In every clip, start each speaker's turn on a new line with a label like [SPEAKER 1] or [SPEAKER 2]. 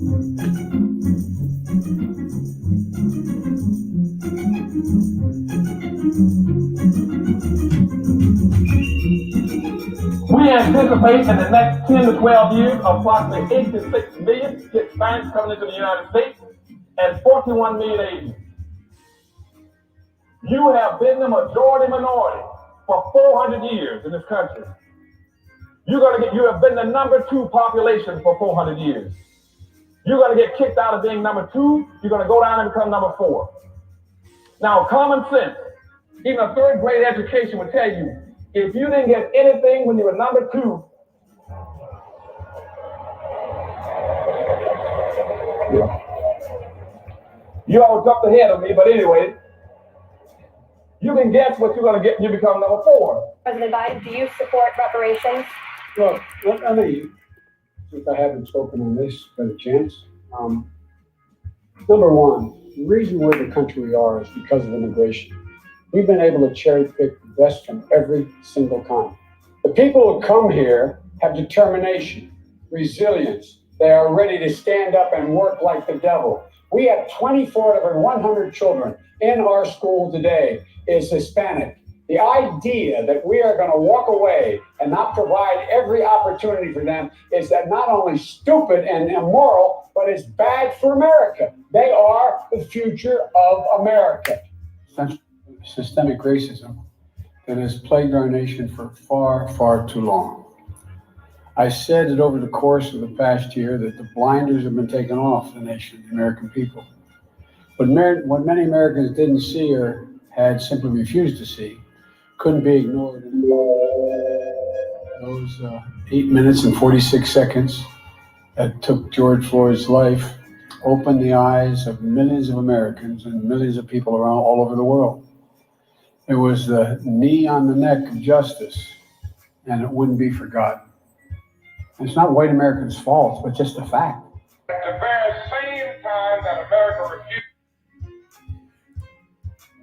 [SPEAKER 1] We anticipate in the next 10 to 12 years, approximately 86 million Hispanics coming into the United States and 41 million Asians. You have been the majority minority for 400 years in this country. You have been the number 2 population for 400 years. You're going to get kicked out of being number 2. You're going to go down and become number 4. Now, common sense, even a 3rd grade education would tell you, if you didn't get anything when you were number 2, you all jumped ahead of me, but anyway, you can guess what you're going to get when you become number 4.
[SPEAKER 2] President Biden, do you support reparations?
[SPEAKER 3] Well, I mean, since I haven't spoken on this, got a chance. Number one, the reason we're the country we are is because of immigration. We've been able to cherry pick the best from every single kind. The people who come here have determination, resilience. They are ready to stand up and work like the devil. We have 24 of every 100 children in our school today is Hispanic. The idea that we are going to walk away and not provide every opportunity for them is that not only stupid and immoral, but it's bad for America. They are the future of America. Systemic racism that has plagued our nation for far, far too long. I said that over the course of the past year that the blinders have been taken off the nation, the American people. But what many Americans didn't see or had simply refused to see couldn't be ignored. Those 8 minutes and 46 seconds that took George Floyd's life opened the eyes of millions of Americans and millions of people around all over the world. It was the knee on the neck of justice, and it wouldn't be forgotten. It's not white Americans' fault, but just a fact.
[SPEAKER 1] At the very same time that America refused.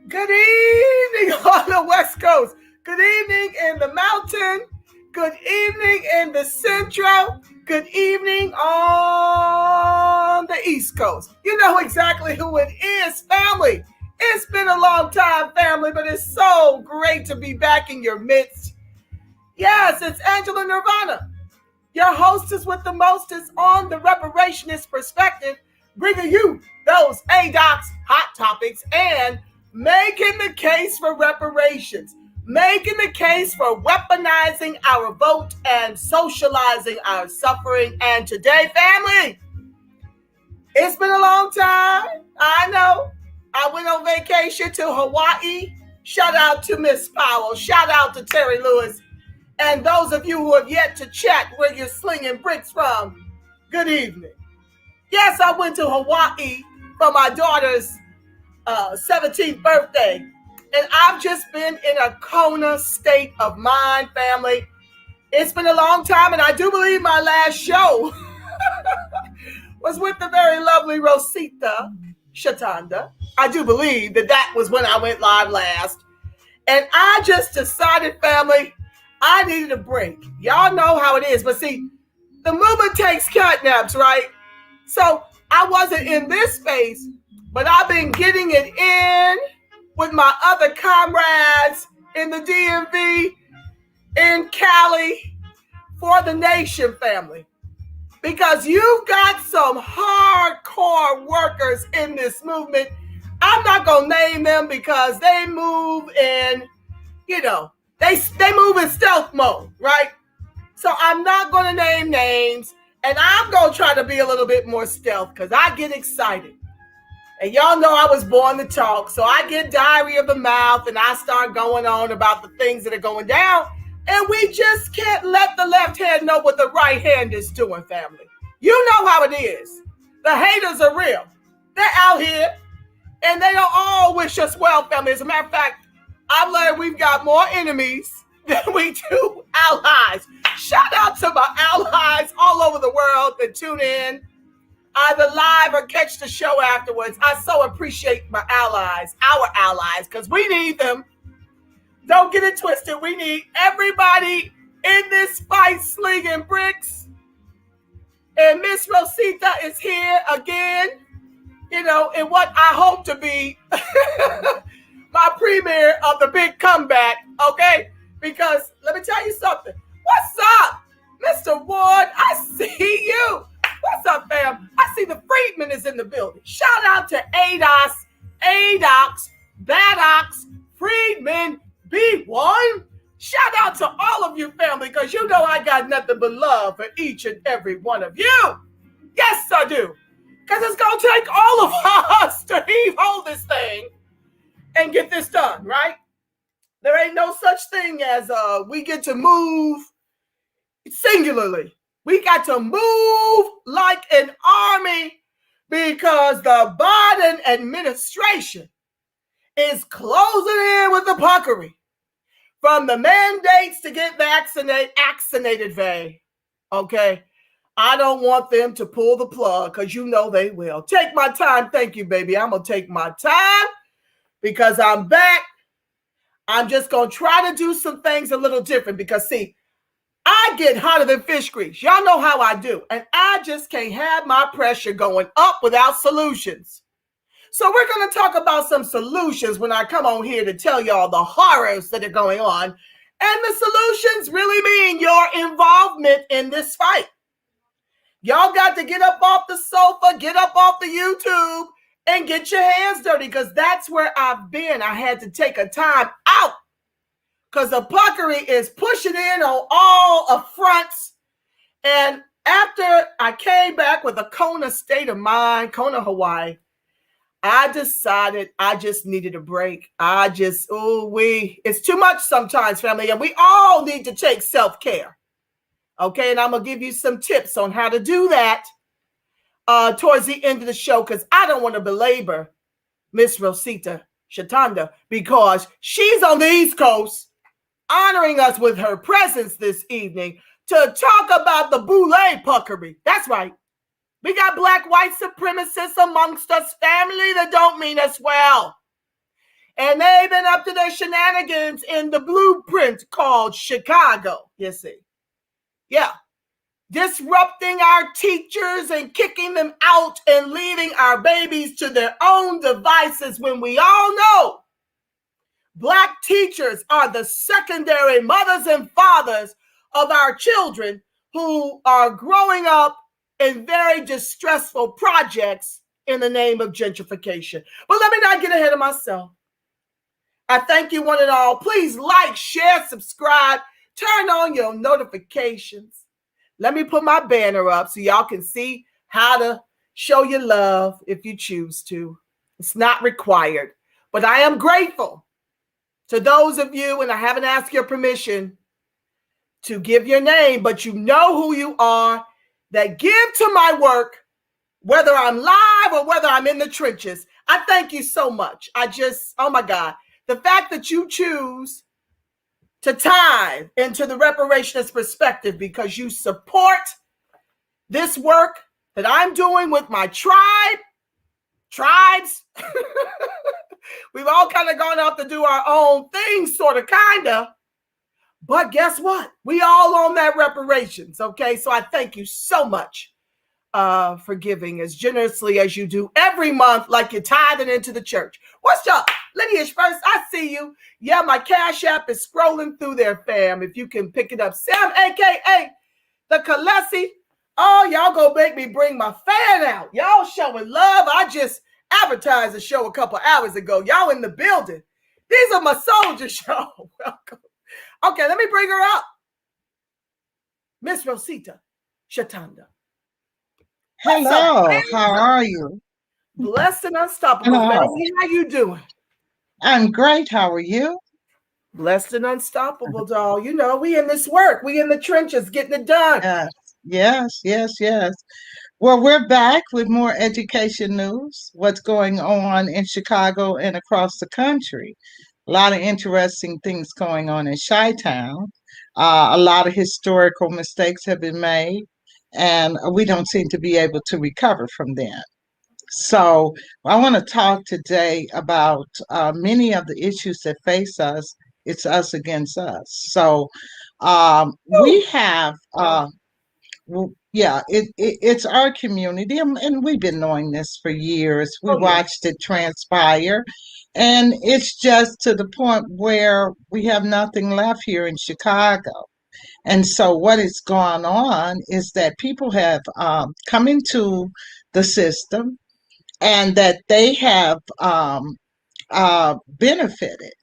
[SPEAKER 4] Good evening on the West Coast. Good evening in the mountain. Good evening in the central. Good evening on the East Coast. You know exactly who it is, family. It's been a long time, family, but it's so great to be back in your midst. Yes, it's Angela Nirvana, your hostess with the mostest on the reparationist perspective, bringing you those Adocs hot topics and making the case for reparations, making the case for weaponizing our vote and socializing our suffering. And today, family, it's been a long time. I know. I went on vacation to Hawaii. Shout out to Miss Powell. Shout out to Terry Lewis. And those of you who have yet to chat where you're slinging bricks from, good evening. Yes, I went to Hawaii for my daughter's 17th birthday. And I've just been in a Kona state of mind, family. It's been a long time, and I do believe my last show was with the very lovely Rosita, Chatonda. I do believe that was when I went live last. And I just decided, family, I needed a break. Y'all know how it is. But see, the movement takes catnaps, right? So I wasn't in this space, but I've been getting it in with my other comrades in the DMV, in Cali, for the nation, family. Because you've got some hardcore workers in this movement. I'm not going to name them because they move in, they move in stealth mode, right? So I'm not going to name names, and I'm going to try to be a little bit more stealth because I get excited. And y'all know I was born to talk, so I get diary of the mouth, and I start going on about the things that are going down, and we just can't let the left hand know what the right hand is doing, family. You know how it is. The haters are real. They're out here, and they don't all wish us well, family. As a matter of fact, I've learned we've got more enemies than we do allies. Shout out to my allies all over the world that tune in, either live or catch the show afterwards. I so appreciate my allies, our allies, because we need them. Don't get it twisted. We need everybody in this fight slinging bricks. And Miss Rosita is here again, you know, in what I hope to be my premiere of the big comeback, okay? Because let me tell you something. What's up, Mr. Ward? I see you. What's up, fam? I see the Freedman is in the building. Shout out to Adocs, BAAAAACCCKKK, Freedman, B1. Shout out to all of you, family, because you know I got nothing but love for each and every one of you. Yes, I do. Because it's going to take all of us to hold this thing and get this done, right? There ain't no such thing as we get to move singularly. We got to move like an army because the Biden administration is closing in with the puckery. From the mandates to get vaccinated, okay? I don't want them to pull the plug because you know they will. Take my time. Thank you, baby. I'm going to take my time because I'm back. I'm just going to try to do some things a little different because, see, I get hotter than fish grease. Y'all know how I do. And I just can't have my pressure going up without solutions. So we're going to talk about some solutions when I come on here to tell y'all the horrors that are going on. And the solutions really mean your involvement in this fight. Y'all got to get up off the sofa, get up off the YouTube, and get your hands dirty because that's where I've been. I had to take a time out because the puckery is pushing in on all fronts. And after I came back with a Kona state of mind, Kona, Hawaii, I decided I just needed a break. It's too much sometimes, family, and we all need to take self-care. Okay, and I'm going to give you some tips on how to do that towards the end of the show because I don't want to belabor Miss Rosita Chatonda because she's on the East Coast honoring us with her presence this evening to talk about the boule puckery. That's right. We got black white supremacists amongst us, family, that don't mean us well. And they've been up to their shenanigans in the blueprint called Chicago, you see. Yeah. Disrupting our teachers and kicking them out and leaving our babies to their own devices when we all know black teachers are the secondary mothers and fathers of our children who are growing up in very distressful projects in the name of gentrification. But let me not get ahead of myself. I thank you one and all. Please like, share, subscribe, turn on your notifications. Let me put my banner up so y'all can see how to show your love if you choose to. It's not required, but I am grateful to those of you, and I haven't asked your permission to give your name, but you know who you are, that give to my work, whether I'm live or whether I'm in the trenches. I thank you so much. Oh my God, the fact that you choose to tithe into the reparationist perspective because you support this work that I'm doing with my tribes. We've all kind of gone out to do our own thing, sort of, kind of. But guess what? We all on that reparations, okay? So I thank you so much for giving as generously as you do every month, like you're tithing into the church. What's up? Lineage First, I see you. Yeah, my Cash App is scrolling through there, fam. If you can pick it up. Sam, a.k.a. the Kalesi. Oh, y'all gonna make me bring my fan out. Y'all showing love. I just advertised the show a couple hours ago. Y'all in the building. These are my soldier show. Welcome. Okay, let me bring her up. Miss Rosita Chatonda.
[SPEAKER 5] Hello, how are you?
[SPEAKER 4] Blessed and unstoppable. Baby, how you doing?
[SPEAKER 5] I'm great. How are you?
[SPEAKER 4] Blessed and unstoppable, doll. You know, we in this work. We in the trenches getting it done.
[SPEAKER 5] Yes. Well, we're back with more education news. What's going on in Chicago and across the country? A lot of interesting things going on in Chi-Town. A lot of historical mistakes have been made, and we don't seem to be able to recover from them. So I want to talk today about many of the issues that face us. It's us against us. So we have yeah, it's our community, and we've been knowing this for years. We
[SPEAKER 4] Oh, yeah.
[SPEAKER 5] watched it transpire, and it's just to the point where we have nothing left here in Chicago. And so, what is going on is that people have come into the system, and that they have benefited.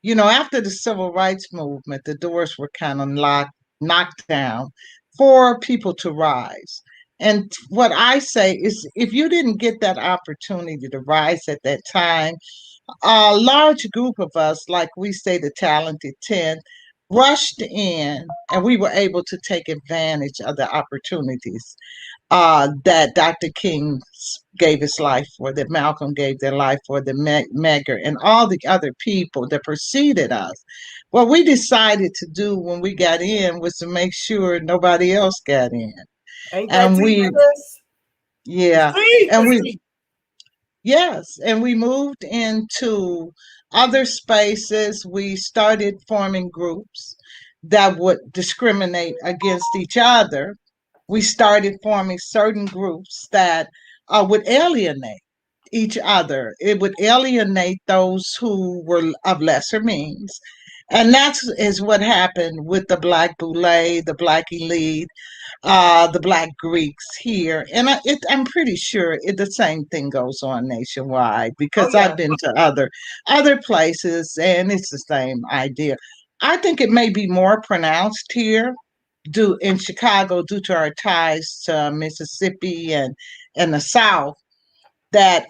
[SPEAKER 5] After the civil rights movement, the doors were kind of knocked down for people to rise. And what I say is, if you didn't get that opportunity to rise at that time, a large group of us, like we say, the talented 10, rushed in, and we were able to take advantage of the opportunities that Dr. King gave his life for, that Malcolm gave their life for, the Medgar, and all the other people that preceded us. What we decided to do when we got in was to make sure nobody else got in.
[SPEAKER 4] Ain't that
[SPEAKER 5] And
[SPEAKER 4] deep,
[SPEAKER 5] we,
[SPEAKER 4] sis?
[SPEAKER 5] yeah,
[SPEAKER 4] Deep,
[SPEAKER 5] and
[SPEAKER 4] it's
[SPEAKER 5] we,
[SPEAKER 4] deep.
[SPEAKER 5] yes, and we moved into other spaces. We started forming groups that would discriminate against each other. We started forming certain groups that would alienate each other. It would alienate those who were of lesser means. And is what happened with the Black Boule, the Black Elite, the Black Greeks here. And I'm pretty sure the same thing goes on nationwide,
[SPEAKER 4] Oh,
[SPEAKER 5] because
[SPEAKER 4] yeah.
[SPEAKER 5] I've been to other places, and it's the same idea. I think it may be more pronounced here in Chicago, due to our ties to Mississippi and the South, that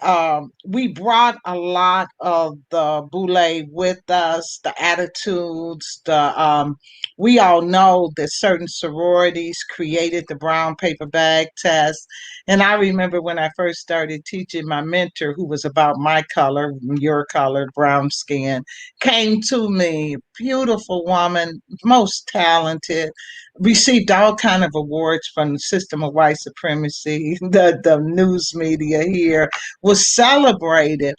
[SPEAKER 5] we brought a lot of the boule with us, the attitudes, we all know that certain sororities created the brown paper bag test. And I remember when I first started teaching, my mentor, who was about my color, your color, brown skin, came to me, beautiful woman, most talented, received all kind of awards from the system of white supremacy, the news media here, was celebrated,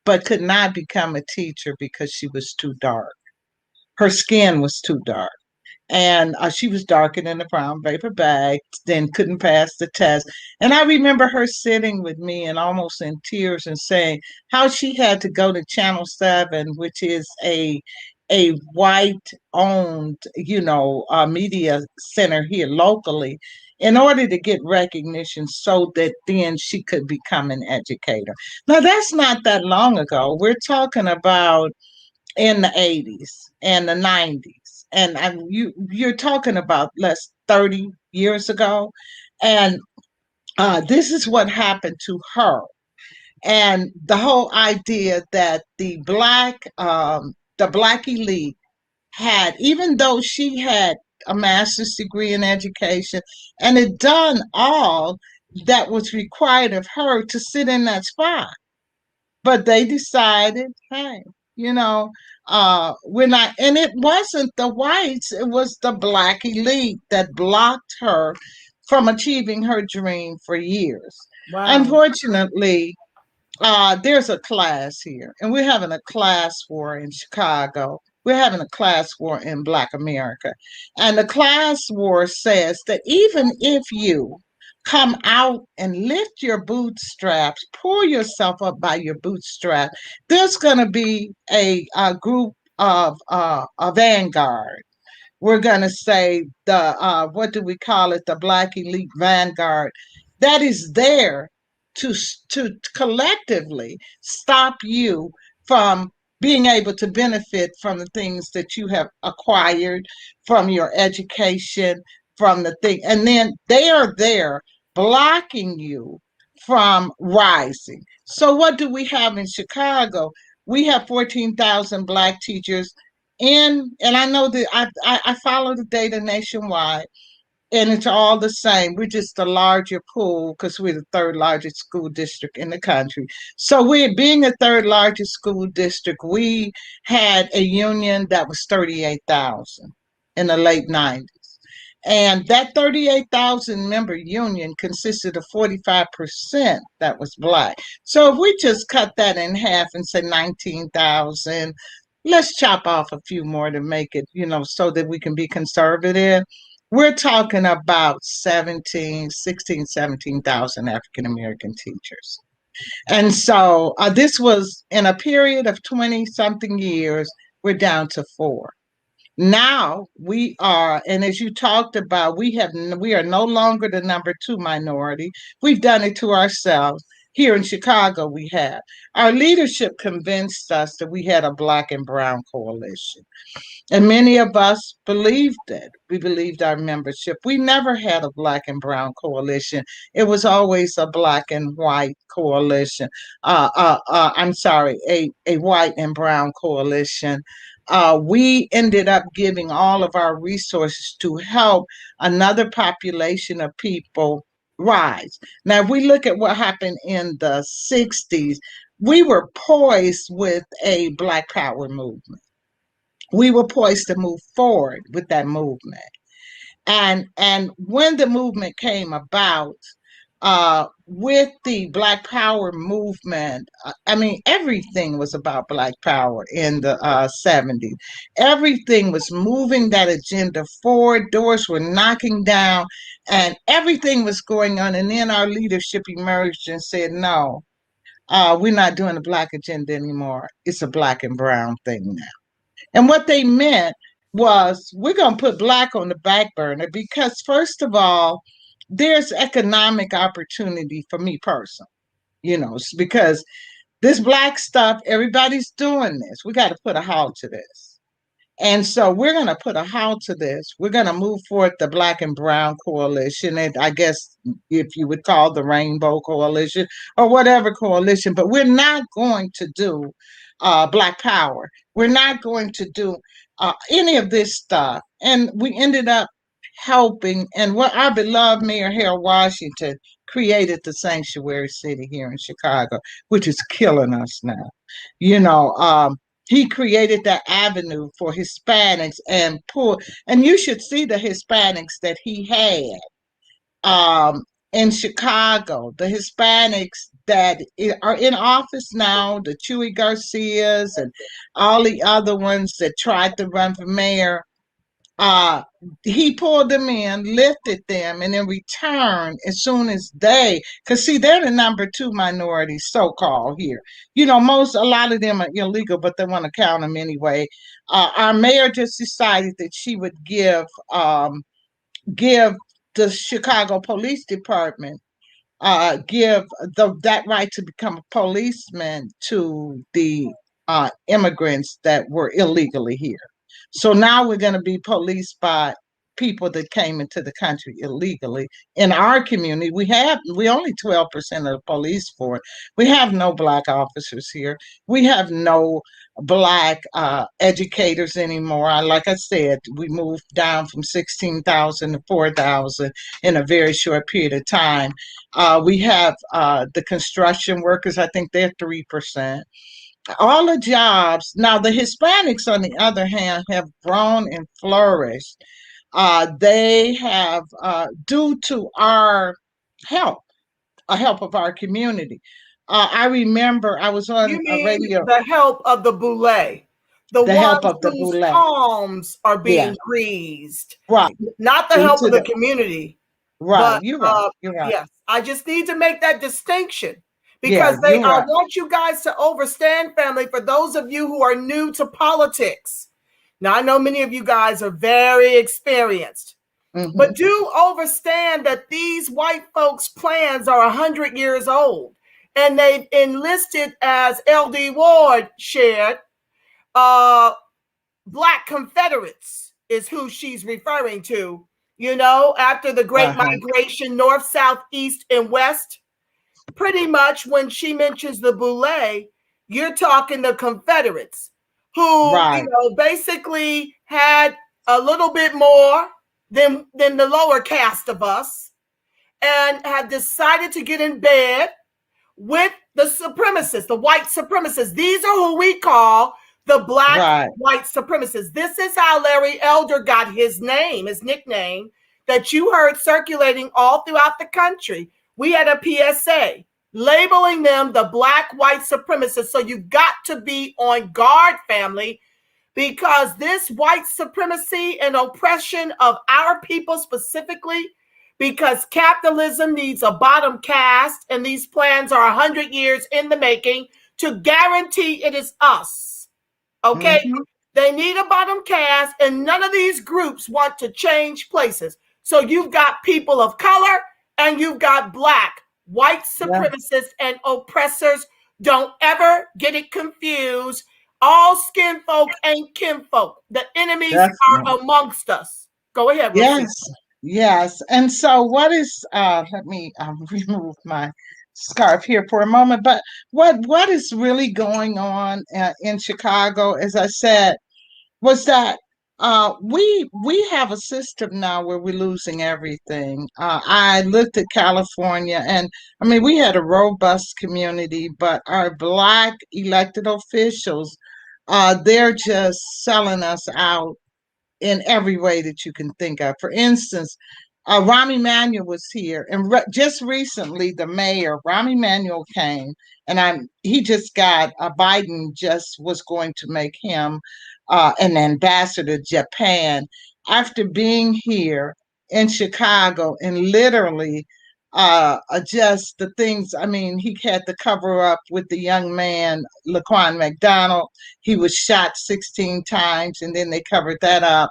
[SPEAKER 5] but could not become a teacher because she was too dark. Her skin was too dark. And she was darker than the brown paper bag, then couldn't pass the test. And I remember her sitting with me and almost in tears and saying how she had to go to Channel 7, which is a white owned, media center here locally, in order to get recognition so that then she could become an educator. Now, that's not that long ago. We're talking about in the 80s and the 90s. And you're talking about less 30 years ago. And this is what happened to her. And the whole idea that the black elite had, even though she had a master's degree in education and had done all that was required of her to sit in that spot, but they decided, hey, we're not. And it wasn't the whites, it was the black elite that blocked her from achieving her dream for years.
[SPEAKER 4] Wow.
[SPEAKER 5] Unfortunately, there's a class here, and we're having a class war in Chicago. We're having a class war in Black America. And the class war says that even if you come out and lift your bootstraps, pull yourself up by your bootstrap, there's going to be a group of a vanguard. We're going to say what do we call it? The Black Elite Vanguard that is there to collectively stop you from being able to benefit from the things that you have acquired from your education, from the thing. And then they are there blocking you from rising. So what do we have in Chicago? We have 14,000 Black teachers and I know that I follow the data nationwide, and it's all the same. We're just a larger pool because we're the third largest school district in the country. So we're being a third largest school district. We had a union that was 38,000 in the late 90s. And that 38,000 member union consisted of 45% that was Black. So if we just cut that in half and say 19,000, let's chop off a few more to make it, so that we can be conservative. we're talking about 17,000 African American teachers. And so this was in a period of 20 something years, we're down to 4. Now we are, and as you talked about, we are no longer the number 2 minority. We've done it to ourselves. Here in Chicago, we have. Our leadership convinced us that we had a Black and brown coalition. And many of us believed it. We believed our membership. We never had a Black and brown coalition. It was always a Black and white coalition. I'm sorry, a white and brown coalition. We ended up giving all of our resources to help another population of people rise. Now, if we look at what happened in the 60s, we were poised with a Black Power movement. We were poised to move forward with that movement. And when the movement came about, with the Black Power movement, I mean, everything was about Black Power in the 70s. Everything was moving that agenda forward. Doors were knocking down, and everything was going on. And then our leadership emerged and said, no, we're not doing the Black agenda anymore. It's a Black and brown thing now. And what they meant was, we're going to put Black on the back burner because, first of all, there's economic opportunity for me personally, because this Black stuff, everybody's doing this. We got to put a halt to this. And so we're going to put a halt to this. We're going to move forward the Black and Brown Coalition, and I guess if you would call the Rainbow Coalition or whatever coalition, but we're not going to do Black Power. We're not going to do any of this stuff. And we ended up helping, and what our beloved Mayor Harold Washington created the sanctuary city here in Chicago, which is killing us now. He created that avenue for Hispanics and poor, and you should see the Hispanics that he had in Chicago, the Hispanics that are in office now, the Chuy Garcias and all the other ones that tried to run for mayor. He pulled them in, lifted them, and in return, as soon as because see, they're the number 2 minority, so-called here. A lot of them are illegal, but they want to count them anyway. Our mayor just decided that she would give the Chicago Police Department, give that right to become a policeman to the immigrants that were illegally here. So now we're going to be policed by people that came into the country illegally. In our community, we only 12% of the police force. We have no Black officers here. We have no Black educators anymore. Like I said, we moved down from 16,000 to 4,000 in a very short period of time. We have the construction workers. I think they're 3%. All the jobs. Now, the Hispanics, on the other hand, have grown and flourished. They have, due to our help of our community. I remember I was on a radio.
[SPEAKER 4] The help of the boule. The
[SPEAKER 5] help
[SPEAKER 4] ones
[SPEAKER 5] of the
[SPEAKER 4] whose
[SPEAKER 5] boule.
[SPEAKER 4] palms are being greased.
[SPEAKER 5] Right.
[SPEAKER 4] Not the help of the community.
[SPEAKER 5] Right.
[SPEAKER 4] But,
[SPEAKER 5] You're right. You're right.
[SPEAKER 4] Yes. I just need to make that distinction. Because I want you guys to understand, family, for those of you who are new to politics. Now, I know many of you guys are very experienced, but do understand that these white folks' plans are 100 years old, and they've enlisted, as L.D. Ward shared, Black Confederates is who she's referring to, after the Great Migration, north, south, east, and west. Pretty much when she mentions the boule, you're talking the Confederates who, basically had a little bit more than the lower caste of us and had decided to get in bed with the supremacists, the white supremacists. These are who we call the Black white supremacists. This is how Larry Elder got his name, his nickname, that you heard circulating all throughout the country. We had a PSA labeling them the Black white supremacists. So you got to be on guard, family, because this white supremacy and oppression of our people specifically, because capitalism needs a bottom caste, and these plans are 100 years in the making to guarantee it is us. Okay?
[SPEAKER 5] Mm-hmm.
[SPEAKER 4] They need a bottom caste, and none of these groups want to change places. So you've got people of color and you've got black, white supremacists and oppressors. Don't ever get it confused. All skin folk ain't kinfolk. The enemies are amongst us. Go ahead, Rosita.
[SPEAKER 5] Yes, yes. And so what is let me remove my scarf here for a moment, but what is really going on in Chicago, as I said, was that we have a system now where we're losing everything. I looked at California, and I mean, we had a robust community, but our Black elected officials, they're just selling us out in every way that you can think of. For instance, Rahm Emanuel was here, and just recently, the mayor, Rahm Emanuel, came, and he just got Biden just was going to make him an ambassador to Japan after being here in Chicago, and literally just the things. I mean, he had to cover up with the young man, Laquan McDonald. He was shot 16 times, and then they covered that up.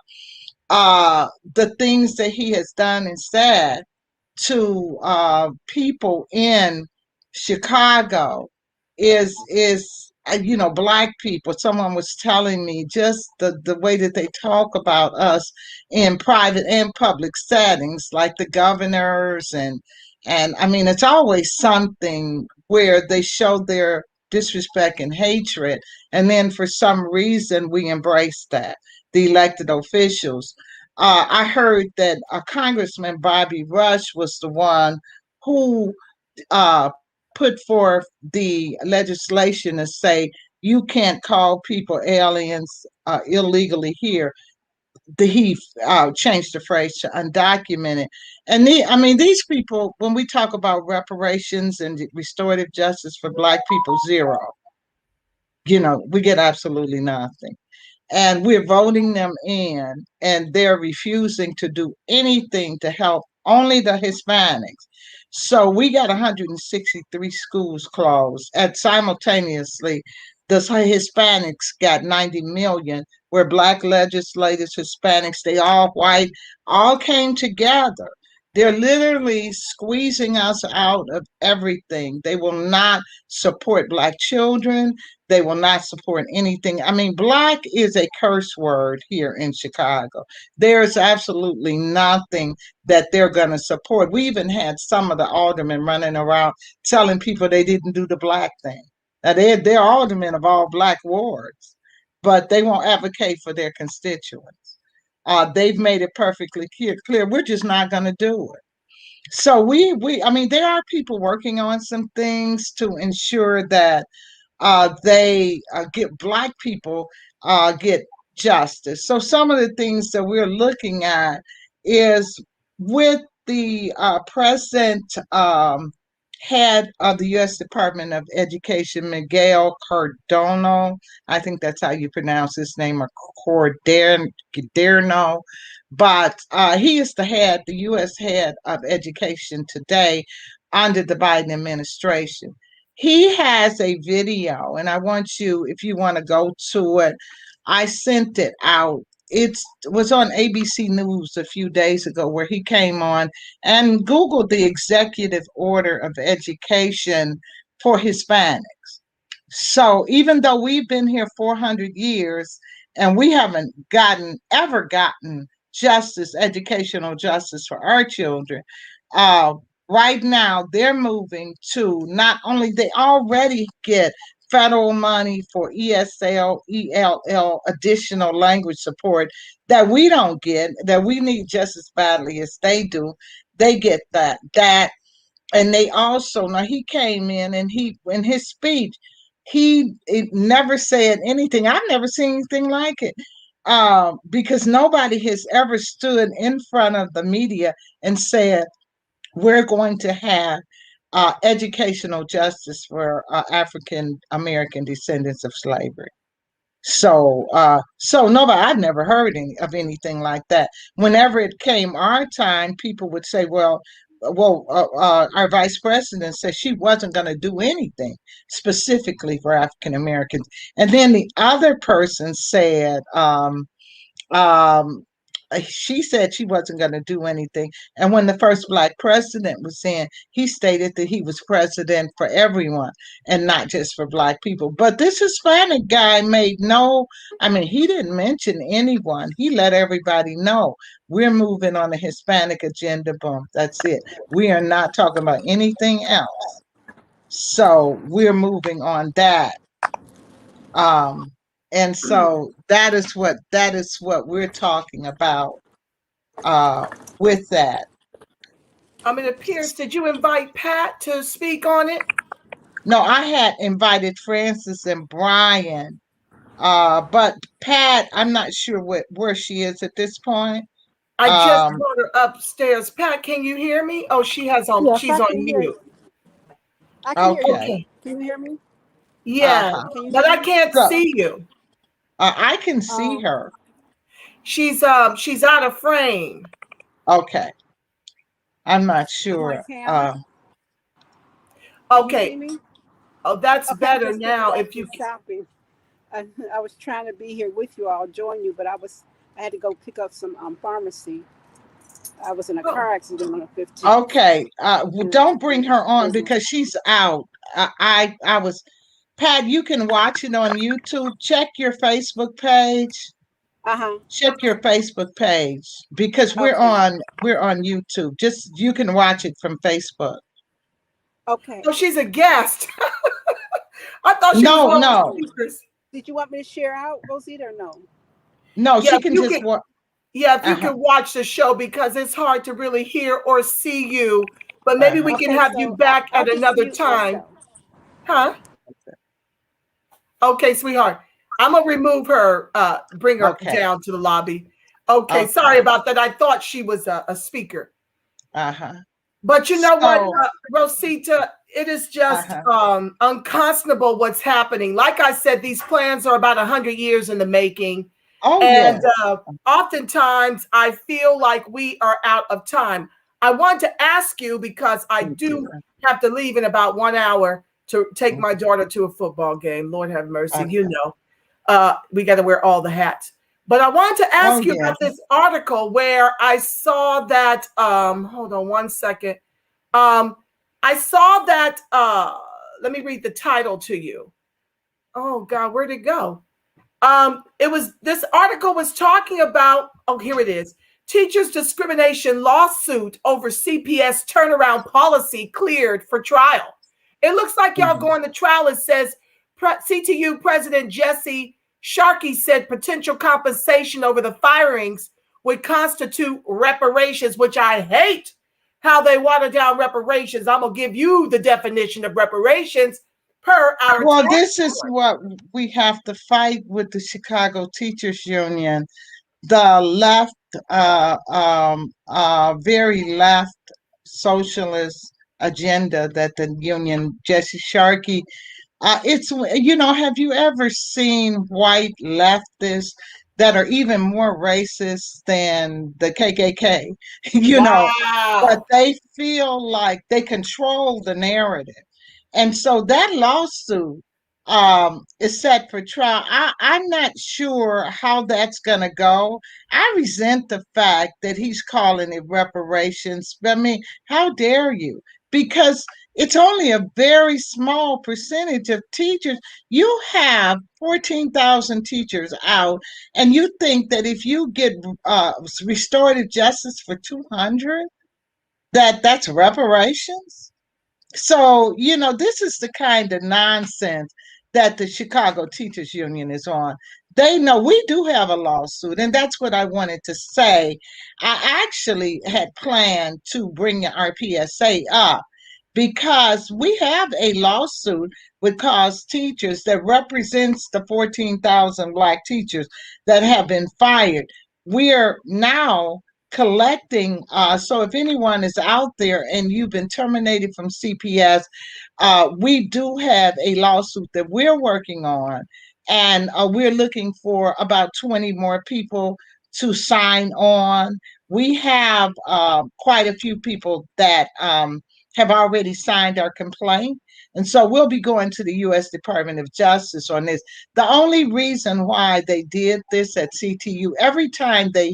[SPEAKER 5] The things that he has done and said to people in Chicago is Black people. Someone was telling me just the way that they talk about us in private and public settings, like the governors, and I mean, it's always something where they show their disrespect and hatred, and then for some reason we embrace that, the elected officials. I heard that Congressman Bobby Rush was the one who put forth the legislation to say you can't call people aliens illegally here. He changed the phrase to undocumented. And I mean, these people, when we talk about reparations and restorative justice for Black people, zero. We get absolutely nothing. And we're voting them in, and they're refusing to do anything to help only the Hispanics. So we got 163 schools closed, and simultaneously the Hispanics got 90 million, where Black legislators, Hispanics, they all white, all came together. They're literally squeezing us out of everything. They will not support Black children. They will not support anything. I mean, Black is a curse word here in Chicago. There's absolutely nothing that they're going to support. We even had some of the aldermen running around telling people they didn't do the Black thing. Now, they're aldermen of all Black wards, but they won't advocate for their constituents. They've made it perfectly clear. We're just not going to do it. So I mean, there are people working on some things to ensure that they get Black people get justice. So some of the things that we're looking at is with the present head of the U.S. Department of Education, Miguel Cardona. I think that's how you pronounce his name, or Corderno. But he is the U.S. head of education today under the Biden administration. He has a video, and I want you, if you want to go to it, I sent it out. It was on ABC News a few days ago, where he came on and Googled the executive order of education for Hispanics. So even though we've been here 400 years and we haven't ever gotten justice, educational justice for our children, right now they're moving to not only, they already get federal money for ESL, ELL, additional language support that we don't get, that we need just as badly as they do. They get that. And they also, now he came in and in his speech, he never said anything. I've never seen anything like it. Because nobody has ever stood in front of the media and said, we're going to have educational justice for African American descendants of slavery. So nobody, I've never heard of anything like that. Whenever it came our time, people would say, our vice president said she wasn't going to do anything specifically for African Americans. And then the other person said, um, she said she wasn't going to do anything. And when the first Black president was in, he stated that he was president for everyone and not just for Black people. But this Hispanic guy he didn't mention anyone. He let everybody know we're moving on the Hispanic agenda. Boom. That's it. We are not talking about anything else. So we're moving on that. And so that is what we're talking about with that.
[SPEAKER 4] It appears, did you invite Pat to speak on it?
[SPEAKER 5] No, I had invited Francis and Brian, but Pat, I'm not sure where she is at this point.
[SPEAKER 4] I just brought her upstairs. Pat, can you hear me? Oh, she's on mute.
[SPEAKER 6] I can hear you.
[SPEAKER 4] Okay.
[SPEAKER 6] Can you hear me?
[SPEAKER 4] Yeah, but I can't see you.
[SPEAKER 5] I can see her.
[SPEAKER 4] She's out of frame.
[SPEAKER 5] Okay. I'm not sure.
[SPEAKER 4] Okay. Oh, that's better now. If you
[SPEAKER 6] shopping, I was trying to be here with you. I'll join you, but I had to go pick up some pharmacy. I was in a car accident on the 15th.
[SPEAKER 5] Okay. Don't bring her on because she's out. I was. Pat, you can watch it on YouTube. Check your Facebook page. Check your Facebook page because we're on YouTube. Just you can watch it from Facebook.
[SPEAKER 6] Okay.
[SPEAKER 4] Oh, she's a guest. I thought she was one of the speakers.
[SPEAKER 6] Did you want me to share out, Rosita, or no?
[SPEAKER 5] No, she can just watch.
[SPEAKER 4] Yeah, if you can watch the show because it's hard to really hear or see you, but maybe we can have you back at another time. Huh? Okay, sweetheart. I'm going to remove her, bring her down to the lobby. Okay, sorry about that. I thought she was a speaker. But you know what, Rosita, it is just unconscionable what's happening. Like I said, these plans are about 100 years in the making. Oftentimes I feel like we are out of time. I want to ask you because I do have to leave in about 1 hour to take my daughter to a football game. Lord have mercy. You know, we got to wear all the hats. But I wanted to ask you about this article where I saw that, hold on one second. I saw that, let me read the title to you. Oh God, where'd it go? This article was talking about, oh, here it is. Teachers discrimination lawsuit over CPS turnaround policy cleared for trial. It looks like y'all going to trial. It says CTU President Jesse Sharkey said potential compensation over the firings would constitute reparations, which I hate how they water down reparations. I'm going to give you the definition of reparations per our.
[SPEAKER 5] Well, this is what we have to fight with the Chicago Teachers Union. The left, very left socialist agenda that the union, Jesse Sharkey, it's, you know, have you ever seen white leftists that are even more racist than the KKK? You know, but they feel like they control the narrative. And so that lawsuit is set for trial. I'm not sure how that's going to go. I resent the fact that he's calling it reparations. I mean, how dare you? Because it's only a very small percentage of teachers. You have 14,000 teachers out, and you think that if you get restorative justice for 200, that's reparations? So, you know, this is the kind of nonsense that the Chicago Teachers Union is on. They know we do have a lawsuit, and that's what I wanted to say. I actually had planned to bring our PSA up because we have a lawsuit with cause teachers that represents the 14,000 Black teachers that have been fired. We are now collecting, so if anyone is out there and you've been terminated from CPS, we do have a lawsuit that we're working on and we're looking for about 20 more people to sign on. We have quite a few people that have already signed our complaint. And so we'll be going to the U.S. Department of Justice on this. The only reason why they did this at CTU, every time they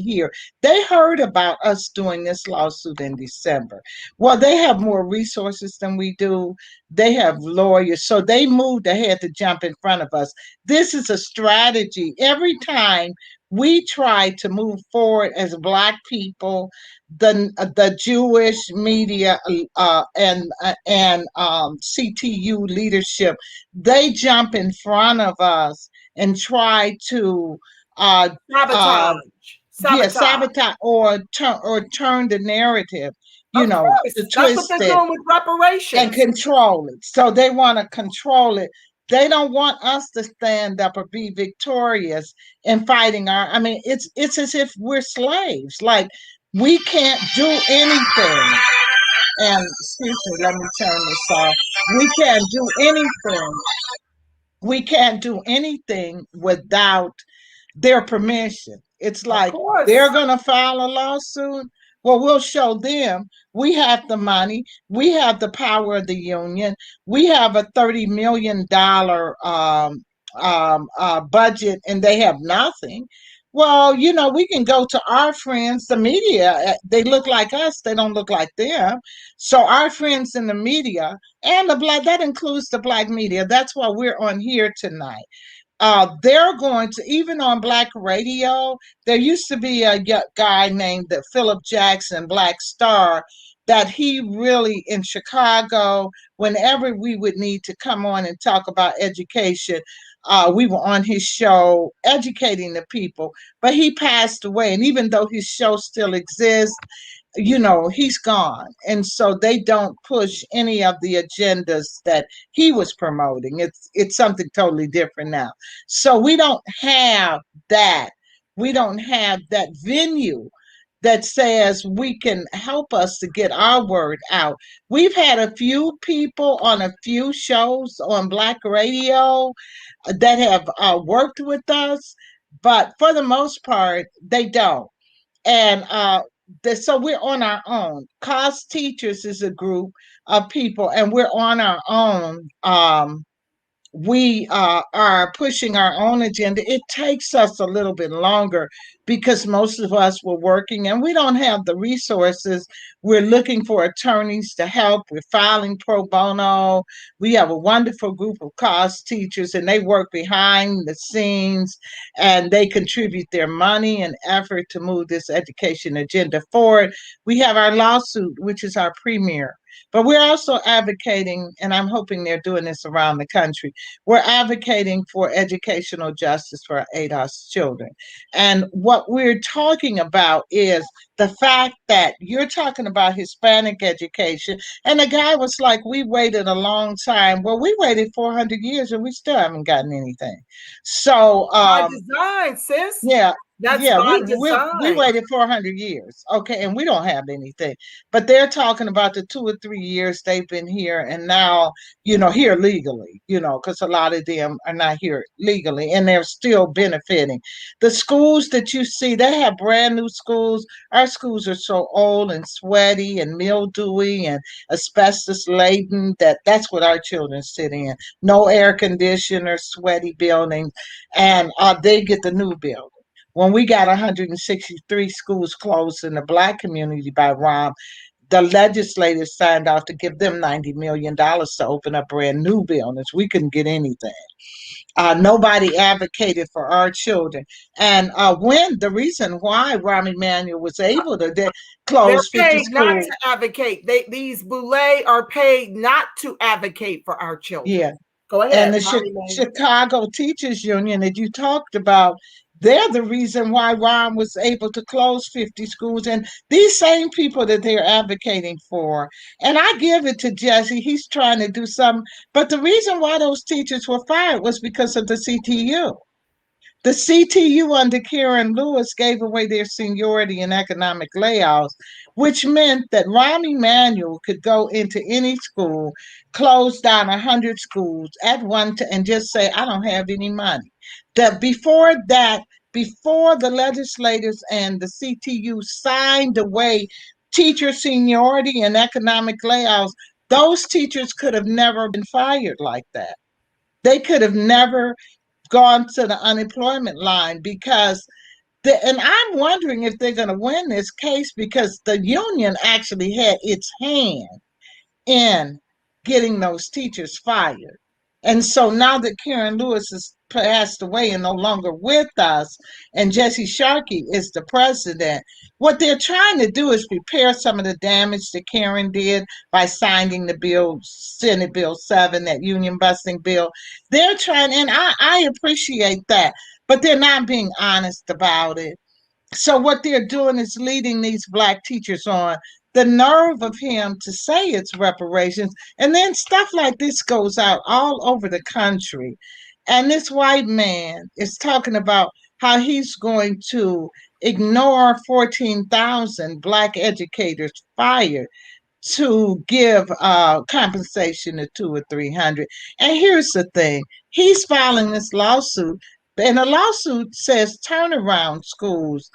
[SPEAKER 5] heard about us doing this lawsuit in December. Well, they have more resources than we do. They have lawyers. So they moved ahead to jump in front of us. This is a strategy. Every time we try to move forward as Black people, the Jewish media and CTU leadership, they jump in front of us and try to
[SPEAKER 4] Sabotage.
[SPEAKER 5] sabotage or turn the narrative,
[SPEAKER 4] Of
[SPEAKER 5] to
[SPEAKER 4] course. That's what
[SPEAKER 5] twist
[SPEAKER 4] they're
[SPEAKER 5] it
[SPEAKER 4] doing with reparations.
[SPEAKER 5] and control it. So they want to control it. They don't want us to stand up or be victorious in fighting it's as if we're slaves. Like, we can't do anything. And excuse me, let me turn this off. We can't do anything. We can't do anything without their permission. It's like they're going to file a lawsuit. Well, we'll show them we have the money, we have the power of the union, we have a $30 million budget, and they have nothing. Well, we can go to our friends, the media. They look like us, they don't look like them. So our friends in the media and that includes the Black media. That's why we're on here tonight. They're going to, even on Black radio, there used to be a guy named Philip Jackson, Black Star, that he really, in Chicago, whenever we would need to come on and talk about education, we were on his show educating the people, but he passed away. And even though his show still exists, he's gone. And so they don't push any of the agendas that he was promoting. It's something totally different now. So we don't have that. We don't have that venue that says we can help us to get our word out. We've had a few people on a few shows on Black radio that have worked with us, but for the most part, they don't. And so we're on our own. Cause Teachers is a group of people, and we're on our own. We are pushing our own agenda. It takes us a little bit longer because most of us were working and we don't have the resources. We're looking for attorneys to help. We're filing pro bono. We have a wonderful group of cause teachers, and they work behind the scenes, and they contribute their money and effort to move this education agenda forward. We have our lawsuit, which is our premier. But we're also advocating, and I'm hoping they're doing this around the country, we're advocating for educational justice for our Adocs children. And what we're talking about is the fact that you're talking about Hispanic education. And the guy was like, we waited a long time. Well, we waited 400 years and we still haven't gotten anything. So,
[SPEAKER 4] by design, sis.
[SPEAKER 5] Yeah.
[SPEAKER 4] That's
[SPEAKER 5] we waited 400 years. Okay. And we don't have anything. But they're talking about the 2 or 3 years they've been here, and now, here legally, because a lot of them are not here legally and they're still benefiting. The schools that you see, they have brand new schools. Our schools are so old and sweaty and mildewy and asbestos laden that's what our children sit in. No air conditioner, sweaty buildings, and they get the new building. When we got 163 schools closed in the Black community by Rom, the legislators signed off to give them $90 million to open up brand new buildings. We couldn't get anything. Nobody advocated for our children. And when the reason why Rahm Emanuel was able to close 50 schools.
[SPEAKER 4] Not to advocate. These Boulay are paid not to advocate for our children.
[SPEAKER 5] Yeah.
[SPEAKER 4] Go ahead.
[SPEAKER 5] And the Chicago Teachers Union that you talked about, they're the reason why Ron was able to close 50 schools, and these same people that they're advocating for. And I give it to Jesse. He's trying to do something. But the reason why those teachers were fired was because of the CTU. The CTU under Karen Lewis gave away their seniority and economic layouts, which meant that Rahm Emanuel could go into any school, close down 100 schools at one time, and just say, I don't have any money. Before the legislators and the CTU signed away teacher seniority and economic layouts, those teachers could have never been fired like that. They could have never gone to the unemployment line because and I'm wondering if they're going to win this case because the union actually had its hand in getting those teachers fired. And so now that Karen Lewis has passed away and no longer with us, and Jesse Sharkey is the president, what they're trying to do is repair some of the damage that Karen did by signing the bill, Senate Bill 7, that union busting bill. They're trying, and I appreciate that, but they're not being honest about it. So what they're doing is leading these Black teachers on. The nerve of him to say it's reparations, and then stuff like this goes out all over the country. And this white man is talking about how he's going to ignore 14,000 Black educators fired to give compensation to 200 or 300. And here's the thing. He's filing this lawsuit, and the lawsuit says turnaround schools.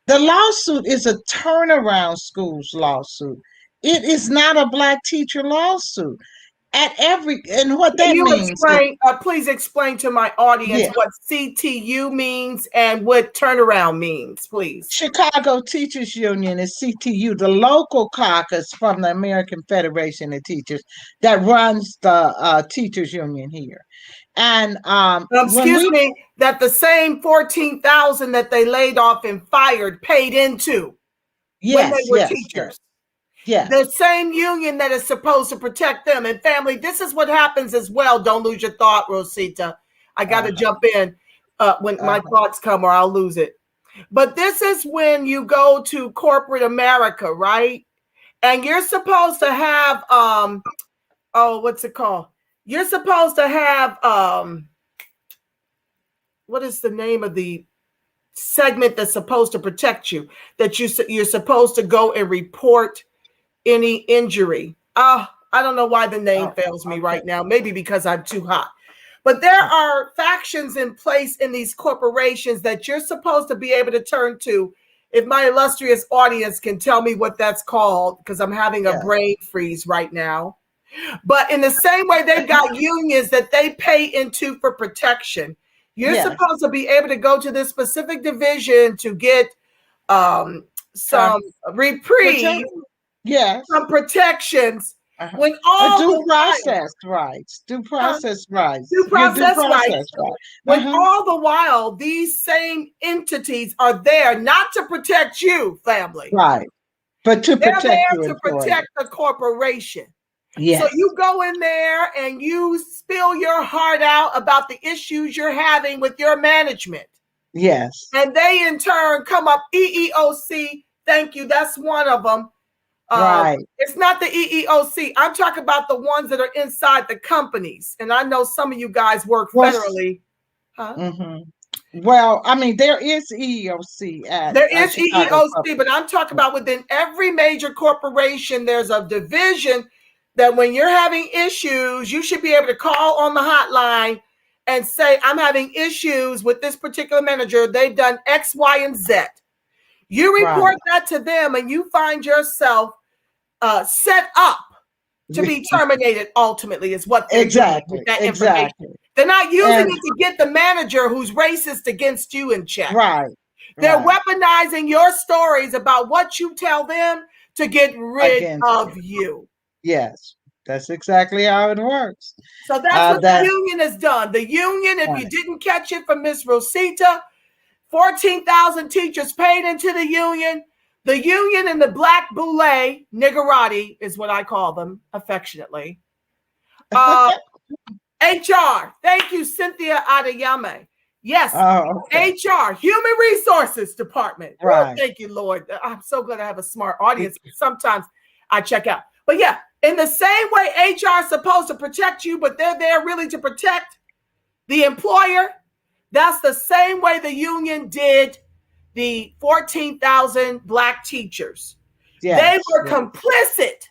[SPEAKER 5] The lawsuit is a turnaround schools lawsuit. It is not a Black teacher lawsuit. And what that means.
[SPEAKER 4] Please explain to my audience what CTU means and what turnaround means, please.
[SPEAKER 5] Chicago Teachers Union is CTU, the local caucus from the American Federation of Teachers that runs the teachers union here. And
[SPEAKER 4] excuse me, that the same 14,000 that they laid off and fired paid into when they were teachers.
[SPEAKER 5] Yeah.
[SPEAKER 4] The same union that is supposed to protect them. And family, this is what happens as well. Don't lose your thought, Rosita. I got to jump in when my thoughts come or I'll lose it. But this is when you go to corporate America, right? And you're supposed to have, what's it called? You're supposed to have, what is the name of the segment that's supposed to protect you? That you're supposed to go and report any injury. I don't know why the name fails me right now. Maybe because I'm too hot. But there are factions in place in these corporations that you're supposed to be able to turn to. If my illustrious audience can tell me what that's called, because I'm having a brain freeze right now. But in the same way, they've got unions that they pay into for protection. You're supposed to be able to go to this specific division to get some reprieve, some protections. When all
[SPEAKER 5] due process rights.
[SPEAKER 4] When all the while these same entities are there not to protect you, family.
[SPEAKER 5] Right. But to
[SPEAKER 4] they're
[SPEAKER 5] protect
[SPEAKER 4] there to protect the corporation.
[SPEAKER 5] Yes.
[SPEAKER 4] So you go in there and you spill your heart out about the issues you're having with your management.
[SPEAKER 5] Yes.
[SPEAKER 4] And they in turn come up, EEOC, thank you, that's one of them.
[SPEAKER 5] Right.
[SPEAKER 4] It's not the EEOC. I'm talking about the ones that are inside the companies. And I know some of you guys work federally.
[SPEAKER 5] Well, I mean, there is EEOC.
[SPEAKER 4] There is EEOC, but I'm talking about within every major corporation, there's a division that when you're having issues, you should be able to call on the hotline and say, I'm having issues with this particular manager. They've done X, Y, and Z. You report that to them and you find yourself set up to be terminated ultimately is what they're doing with that information. They're not using it to get the manager who's racist against you in check. They're weaponizing your stories about what you tell them to get rid of you.
[SPEAKER 5] Yes, that's exactly how it works.
[SPEAKER 4] So that's what the union has done. The union, if you didn't catch it from Miss Rosita, 14,000 teachers paid into the union. The union and the Black BAAAACCCKKK, Niggerati is what I call them affectionately. HR, thank you, Cynthia Adeyemi. Yes, HR, Human Resources Department. Right. Thank you, Lord. I'm so glad I have a smart audience. Sometimes I check out. But yeah, in the same way HR is supposed to protect you, but they're there really to protect the employer, That's the same way the union did the 14,000 Black teachers.
[SPEAKER 5] Yes.
[SPEAKER 4] They were complicit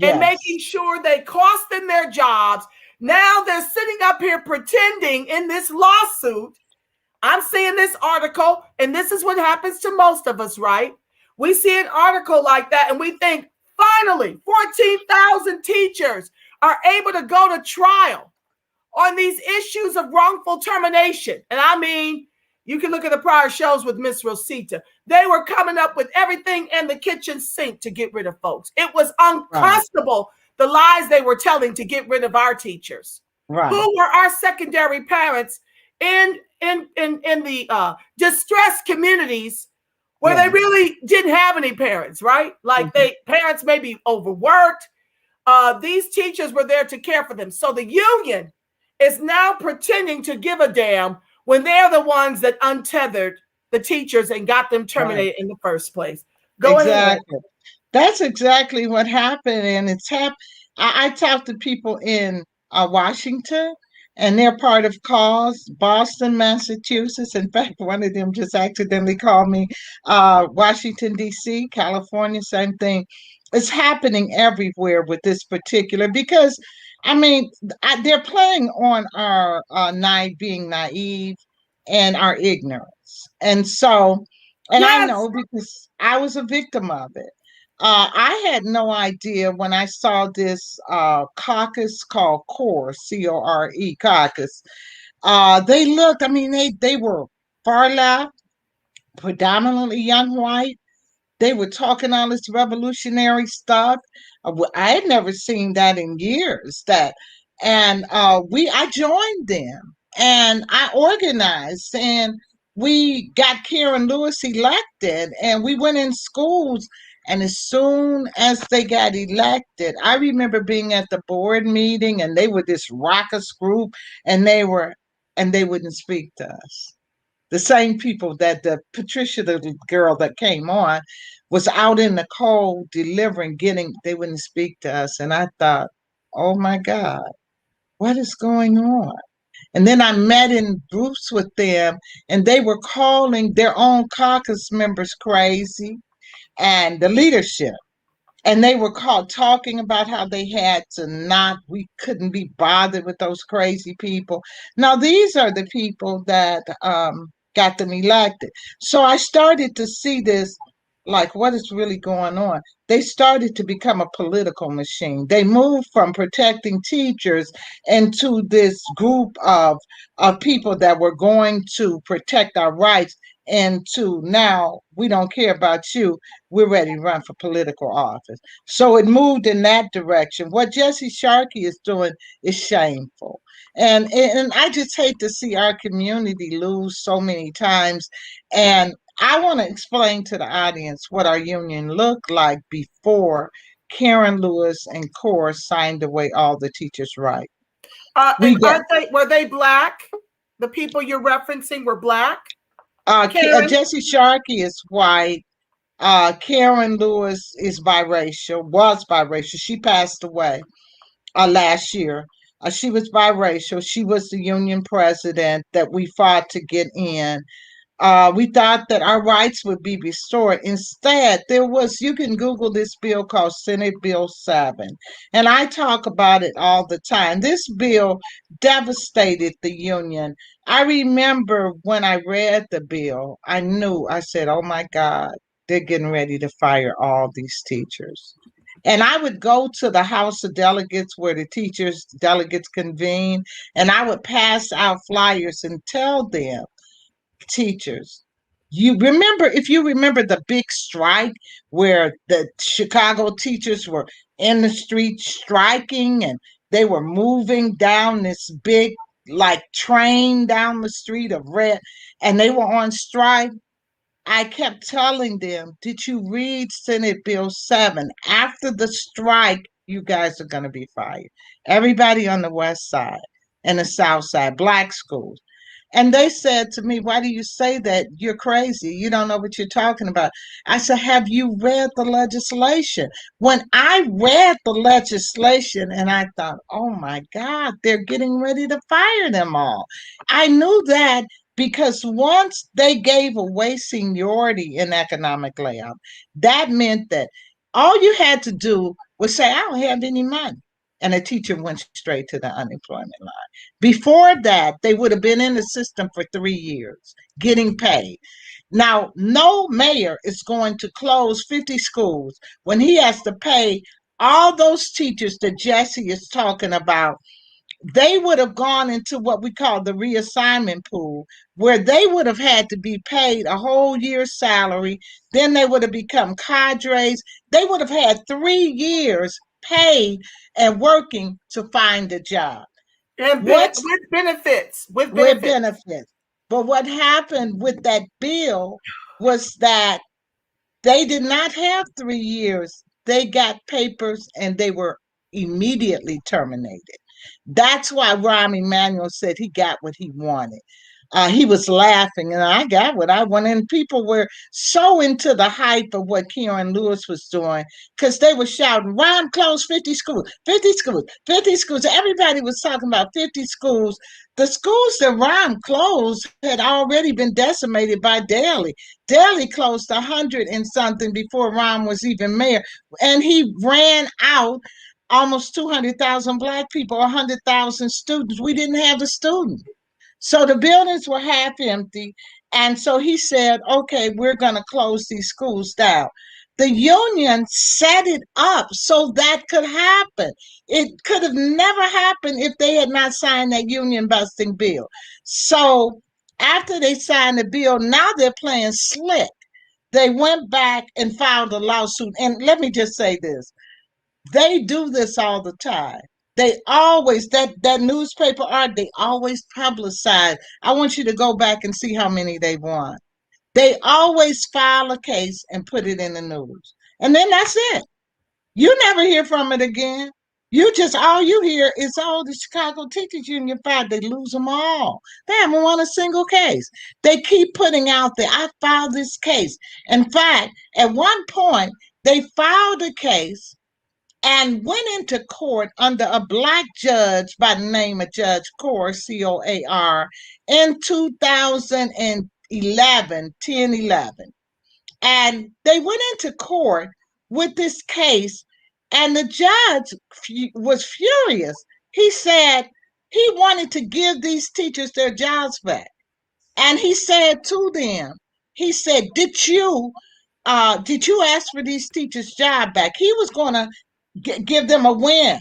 [SPEAKER 4] in making sure they cost them their jobs. Now they're sitting up here pretending in this lawsuit. I'm seeing this article, and this is what happens to most of us, right? We see an article like that, and we think, finally, 14,000 teachers are able to go to trial on these issues of wrongful termination. And I mean, you can look at the prior shows with Miss Rosita. They were coming up with everything in the kitchen sink to get rid of folks. It was unconscionable, the lies they were telling to get rid of our teachers, who were our secondary parents in the distressed communities where they really didn't have any parents, right? Like parents may be overworked. These teachers were there to care for them. So the union is now pretending to give a damn when they're the ones that untethered the teachers and got them terminated in the first place. Go ahead.
[SPEAKER 5] That's exactly what happened. And it's I talked to people in Washington, and they're part of cause, Boston, Massachusetts. In fact, one of them just accidentally called me Washington, D.C., California, same thing. It's happening everywhere with this particular, because I mean, they're playing on our being naive and our ignorance. And so, and I know because I was a victim of it. I had no idea when I saw this caucus called CORE, C-O-R-E, caucus. They looked, I mean, they were far left, predominantly young white. They were talking all this revolutionary stuff. I had never seen that in years. I joined them, and I organized, and we got Karen Lewis elected, and we went in schools. And as soon as they got elected, I remember being at the board meeting, and they were this raucous group, and they wouldn't speak to us. The same people that the Patricia, the girl that came on, was out in the cold delivering, they wouldn't speak to us. And I thought, oh my God, what is going on? And then I met in groups with them, and they were calling their own caucus members crazy, and the leadership. And they were talking about how they had to we couldn't be bothered with those crazy people. Now, these are the people that got them elected. So I started to see this, like, what is really going on? They started to become a political machine. They moved from protecting teachers into this group of people that were going to protect our rights, and to now, we don't care about you, we're ready to run for political office. So it moved in that direction. What Jesse Sharkey is doing is shameful. And I just hate to see our community lose so many times. And I want to explain to the audience what our union looked like before Karen Lewis and CORE signed away all the teachers' rights.
[SPEAKER 4] Were they Black? The people you're referencing were Black?
[SPEAKER 5] Jesse Sharkey is white. Karen Lewis was biracial. She passed away last year. She was biracial. She was the union president that we fought to get in. We thought that our rights would be restored. Instead, you can Google this bill called Senate Bill 7. And I talk about it all the time. This bill devastated the union. I remember when I read the bill, I said, oh my God, they're getting ready to fire all these teachers. And I would go to the House of Delegates where the delegates convene, and I would pass out flyers and tell them, teachers, if you remember the big strike where the Chicago teachers were in the street striking, and they were moving down this big train down the street of red, and they were on strike. I kept telling them, did you read Senate Bill 7? After the strike, you guys are going to be fired. Everybody on the west side and the south side, Black schools. And they said to me, why do you say that? You're crazy. You don't know what you're talking about. I said, have you read the legislation? When I read the legislation, and I thought, oh my God, they're getting ready to fire them all. I knew that because once they gave away seniority in economic layout, that meant that all you had to do was say, I don't have any money. And a teacher went straight to the unemployment line. Before that, they would have been in the system for 3 years getting paid. Now, no mayor is going to close 50 schools when he has to pay all those teachers that Jesse is talking about. They would have gone into what we call the reassignment pool, where they would have had to be paid a whole year's salary. Then they would have become cadres. They would have had 3 years paid and working to find a job.
[SPEAKER 4] And with benefits.
[SPEAKER 5] With benefits. But what happened with that bill was that they did not have 3 years. They got papers and they were immediately terminated. That's why Rahm Emanuel said he got what he wanted. He was laughing, and I got what I wanted. And people were so into the hype of what Karen Lewis was doing because they were shouting, Rahm closed 50 schools, 50 schools, 50 schools. Everybody was talking about 50 schools. The schools that Rahm closed had already been decimated by Daley. Daley closed 100 and something before Rahm was even mayor. And he ran out almost 200,000 Black people, 100,000 students. We didn't have the students. So the buildings were half empty. And so he said, okay, we're going to close these schools down. The union set it up so that could happen. It could have never happened if they had not signed that union busting bill. So after they signed the bill, now they're playing slick. They went back and filed a lawsuit. And let me just say this. They do this all the time. They always, that newspaper art, they always publicize. I want you to go back and see how many they won. They always file a case and put it in the news. And then that's it. You never hear from it again. All you hear is, oh, the Chicago Teachers Union filed. They lose them all. They haven't won a single case. They keep putting out there, I filed this case. In fact, at one point, they filed a case and went into court under a Black judge by the name of Judge Coar, C-O-A-R, in 2011, 10-11. And they went into court with this case, and the judge was furious. He said he wanted to give these teachers their jobs back. And he said to them, he said, did you ask for these teachers' job back? He was going to give them a win.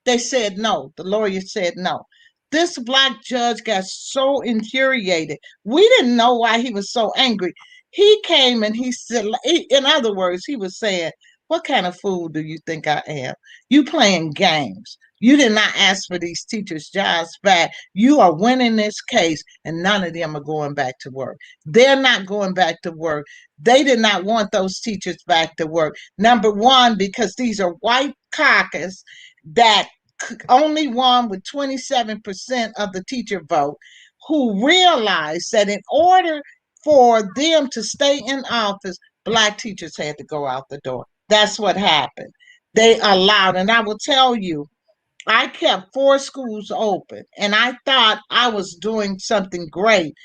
[SPEAKER 5] They said no. The lawyer said no. This Black judge got so infuriated. We didn't know why he was so angry. He came and he said, in other words, he was saying, what kind of fool do you think I am? You playing games. You did not ask for these teachers' jobs back. You are winning this case, and none of them are going back to work. They're not going back to work. They did not want those teachers back to work. Number one, because these are white caucus that only won with 27% of the teacher vote, who realized that in order for them to stay in office, Black teachers had to go out the door. That's what happened. They allowed, and I will tell you, I kept 4 schools open, and I thought I was doing something great.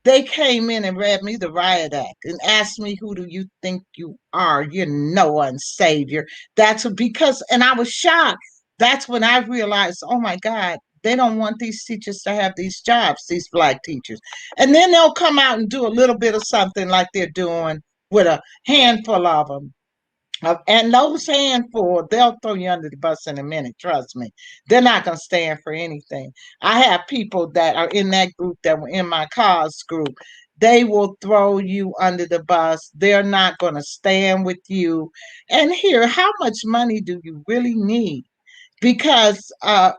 [SPEAKER 5] They came in and read me the riot act and asked me, who do you think you are? You're no one savior. That's because, and I was shocked. That's when I realized, oh my God, they don't want these teachers to have these jobs, these Black teachers. And then they'll come out and do a little bit of something like they're doing with a handful of them. And those handful, they'll throw you under the bus in a minute. Trust me. They're not going to stand for anything. I have people that are in that group that were in my cause group. They will throw you under the bus. They're not going to stand with you. And here, how much money do you really need? Because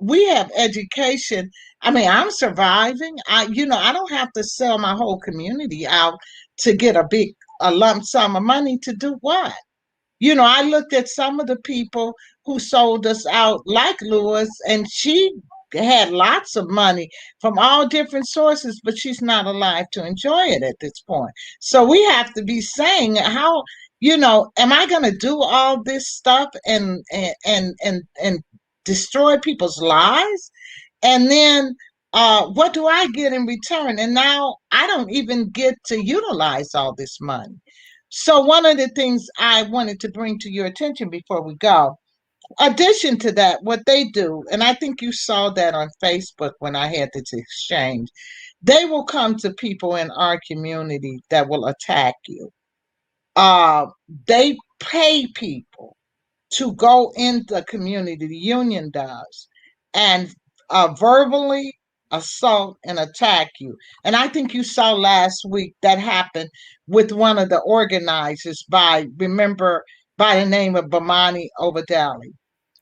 [SPEAKER 5] we have education. I mean, I'm surviving. I don't have to sell my whole community out to get a lump sum of money to do what? I looked at some of the people who sold us out, like Lewis, and she had lots of money from all different sources, but she's not alive to enjoy it at this point. So we have to be saying, how, am I going to do all this stuff and destroy people's lives? And then what do I get in return? And now I don't even get to utilize all this money. So one of the things I wanted to bring to your attention before we go, addition to that, what they do, and I think you saw that on Facebook when I had this exchange, they will come to people in our community that will attack you. They pay people to go in the community, the union does, and verbally assault and attack you. And I think you saw last week that happened with one of the organizers remember, by the name of Bamani Ovadali.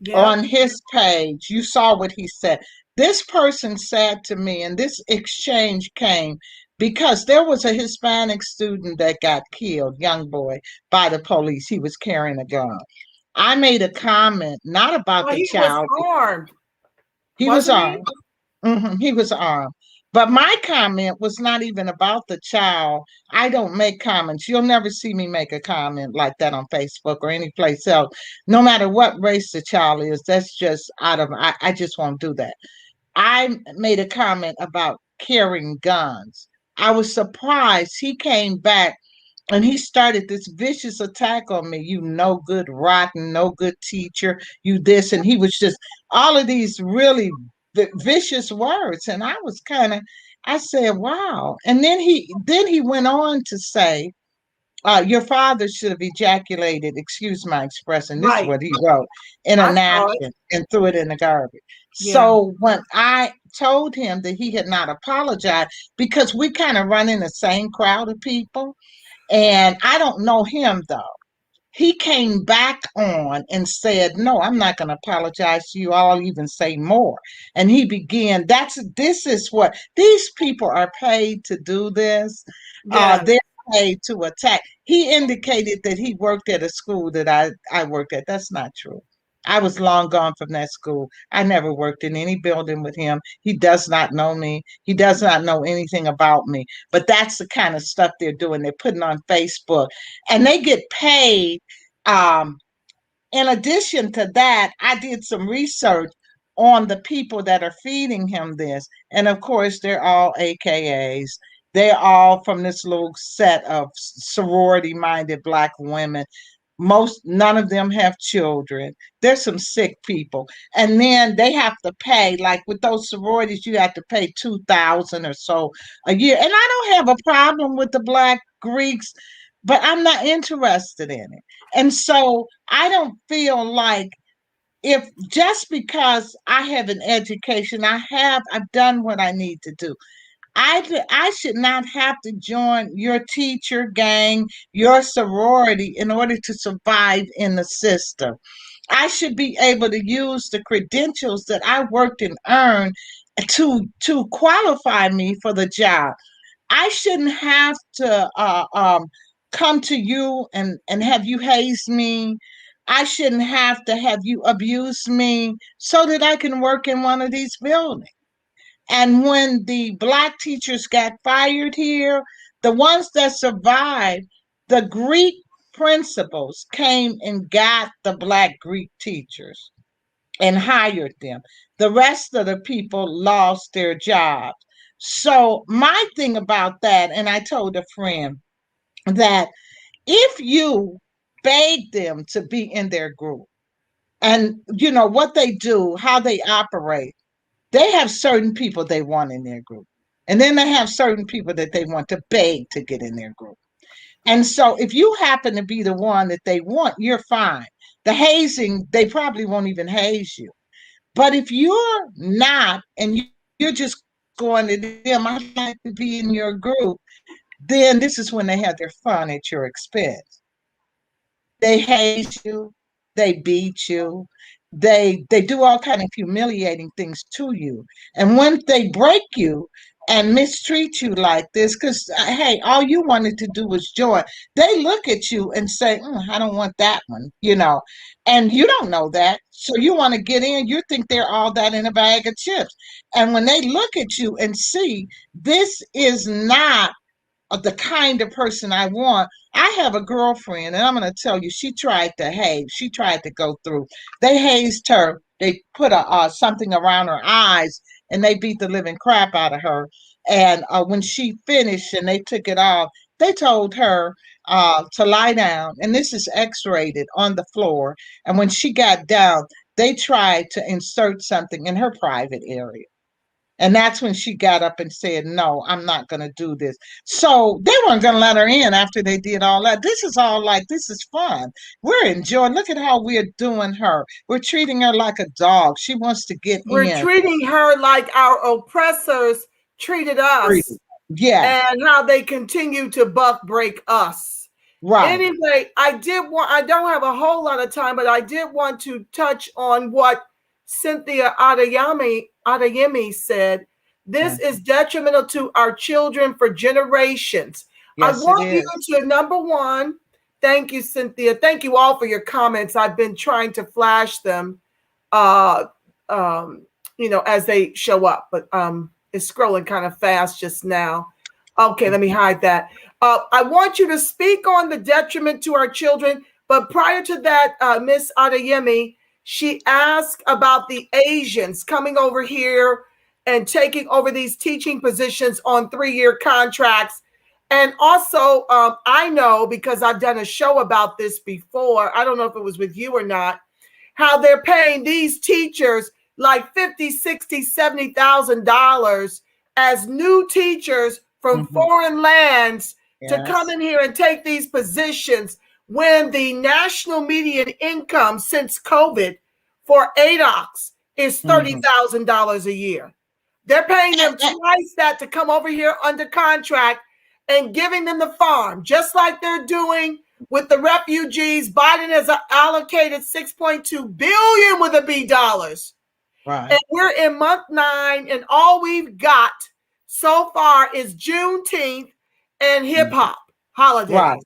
[SPEAKER 4] Yeah.
[SPEAKER 5] On his page, you saw what he said. This person said to me, and this exchange came because there was a Hispanic student that got killed, young boy, by the police. He was carrying a gun. I made a comment, not about the child.
[SPEAKER 4] He was armed.
[SPEAKER 5] He was armed. He was armed. But my comment was not even about the child. I don't make comments. You'll never see me make a comment like that on Facebook or any place else. No matter what race the child is, that's just I just won't do that. I made a comment about carrying guns. I was surprised he came back and he started this vicious attack on me. You no good, rotten, no good teacher, you this. And he was just all of these really vicious words. And I was I said, wow. And then he went on to say, your father should have ejaculated, excuse my expression, this is what he wrote, in a napkin and threw it in the garbage. Yeah. So when I told him that he had not apologized, because we kind of run in the same crowd of people, and I don't know him though. He came back on and said, no, I'm not going to apologize to you. I'll even say more. And he began, this is what, these people are paid to do this. Yeah. They're paid to attack. He indicated that he worked at a school that I worked at. That's not true. I was long gone from that school. I never worked in any building with him. He does not know me. He does not know anything about me. But that's the kind of stuff they're doing. They're putting on Facebook. And they get paid. In addition to that, I did some research on the people that are feeding him this. And of course, they're all AKAs. They're all from this little set of sorority-minded Black women. None of them have children. There's some sick people. And then they have to pay, like with those sororities, you have to pay $2,000 or so a year. And I don't have a problem with the Black Greeks, but I'm not interested in it. And so I don't feel like if just because I have an education, I've done what I need to do. I should not have to join your teacher gang, your sorority in order to survive in the system. I should be able to use the credentials that I worked and earned to qualify me for the job. I shouldn't have to come to you and have you haze me. I shouldn't have to have you abuse me so that I can work in one of these buildings. And when the Black teachers got fired here, the ones that survived, the Greek principals came and got the Black Greek teachers and hired them. The rest of the people lost their jobs. So my thing about that, and I told a friend that if you beg them to be in their group, and you know what they do, how they operate, they have certain people they want in their group. And then they have certain people that they want to beg to get in their group. And so if you happen to be the one that they want, you're fine. The hazing, they probably won't even haze you. But if you're not, and you're just going to them, I'd like to be in your group, then this is when they have their fun at your expense. They haze you, they beat you, they do all kind of humiliating things to you. And when they break you and mistreat you like this, because hey, all you wanted to do was joy, they look at you and say, I don't want that one, and you don't know that. So you want to get in, you think they're all that in a bag of chips. And when they look at you and see this is not the kind of person I want. I have a girlfriend, and I'm going to tell you, she tried to haze. She tried to go through. They hazed her. They put something around her eyes and they beat the living crap out of her. And when she finished and they took it off, they told her to lie down. And this is X-rated on the floor. And when she got down, they tried to insert something in her private area. And that's when she got up and said, no, I'm not going to do this. So they weren't going to let her in after they did all that. This is all like, this is fun. We're enjoying. Look at how we're doing her. We're treating her like a dog. She wants to get
[SPEAKER 4] We're
[SPEAKER 5] in.
[SPEAKER 4] treating her like our oppressors treated us.
[SPEAKER 5] Yeah.
[SPEAKER 4] And how they continue to buck break us.
[SPEAKER 5] Right.
[SPEAKER 4] Anyway, I don't have a whole lot of time, but I did want to touch on what Cynthia Adeyemi said. This is detrimental to our children for generations.
[SPEAKER 5] Yes,
[SPEAKER 4] I want you to, number one, thank you, Cynthia. Thank you all for your comments. I've been trying to flash them, as they show up, but it's scrolling kind of fast just now. Okay, let me hide that. I want you to speak on the detriment to our children, but prior to that, Miss Adeyemi, she asked about the Asians coming over here and taking over these teaching positions on 3-year contracts. And also, I know, because I've done a show about this before, I don't know if it was with you or not, how they're paying these teachers like $50,000, $60,000, $70,000 as new teachers from foreign lands to come in here and take these positions, when the national median income since COVID for Adocs is $30,000 a year. They're paying them twice that to come over here under contract and giving them the farm, just like they're doing with the refugees. Biden has allocated $6.2 billion with a B dollars.
[SPEAKER 5] Right.
[SPEAKER 4] And we're in month 9, and all we've got so far is Juneteenth and hip hop holidays.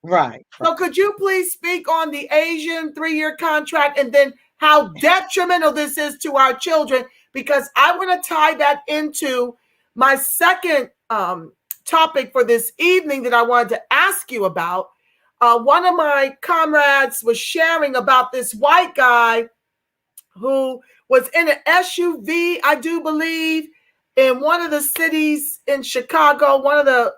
[SPEAKER 5] Right.
[SPEAKER 4] So could you please speak on the Asian 3-year contract, and then how detrimental this is to our children? Because I want to tie that into my second topic for this evening that I wanted to ask you about. One of my comrades was sharing about this white guy who was in an SUV, I do believe, in one of the cities in Chicago, one of the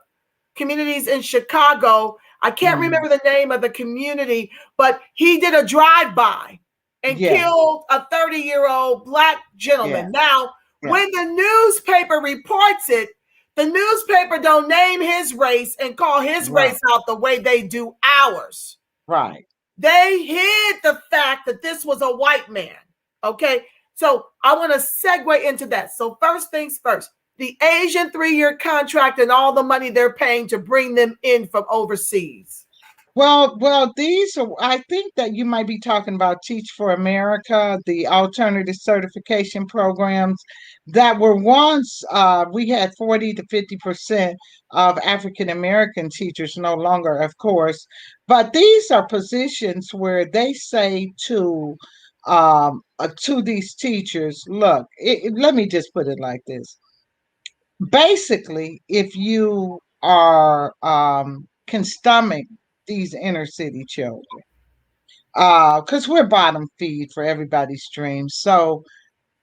[SPEAKER 4] communities in Chicago. I can't remember the name of the community, but he did a drive-by and killed a 30-year-old black gentleman. Now, when the newspaper reports it, the newspaper don't name his race and call his race out the way they do ours.
[SPEAKER 5] Right.
[SPEAKER 4] They hid the fact that this was a white man. Okay. So I want to segue into that. So first things first, the Asian 3-year contract and all the money they're paying to bring them in from overseas.
[SPEAKER 5] Well, these are, I think that you might be talking about Teach for America, the alternative certification programs that were once, we had 40 to 50% of African American teachers, no longer, of course, but these are positions where they say to these teachers, look, let me just put it like this. Basically, if you are can stomach these inner city children, because we're bottom feed for everybody's dreams. So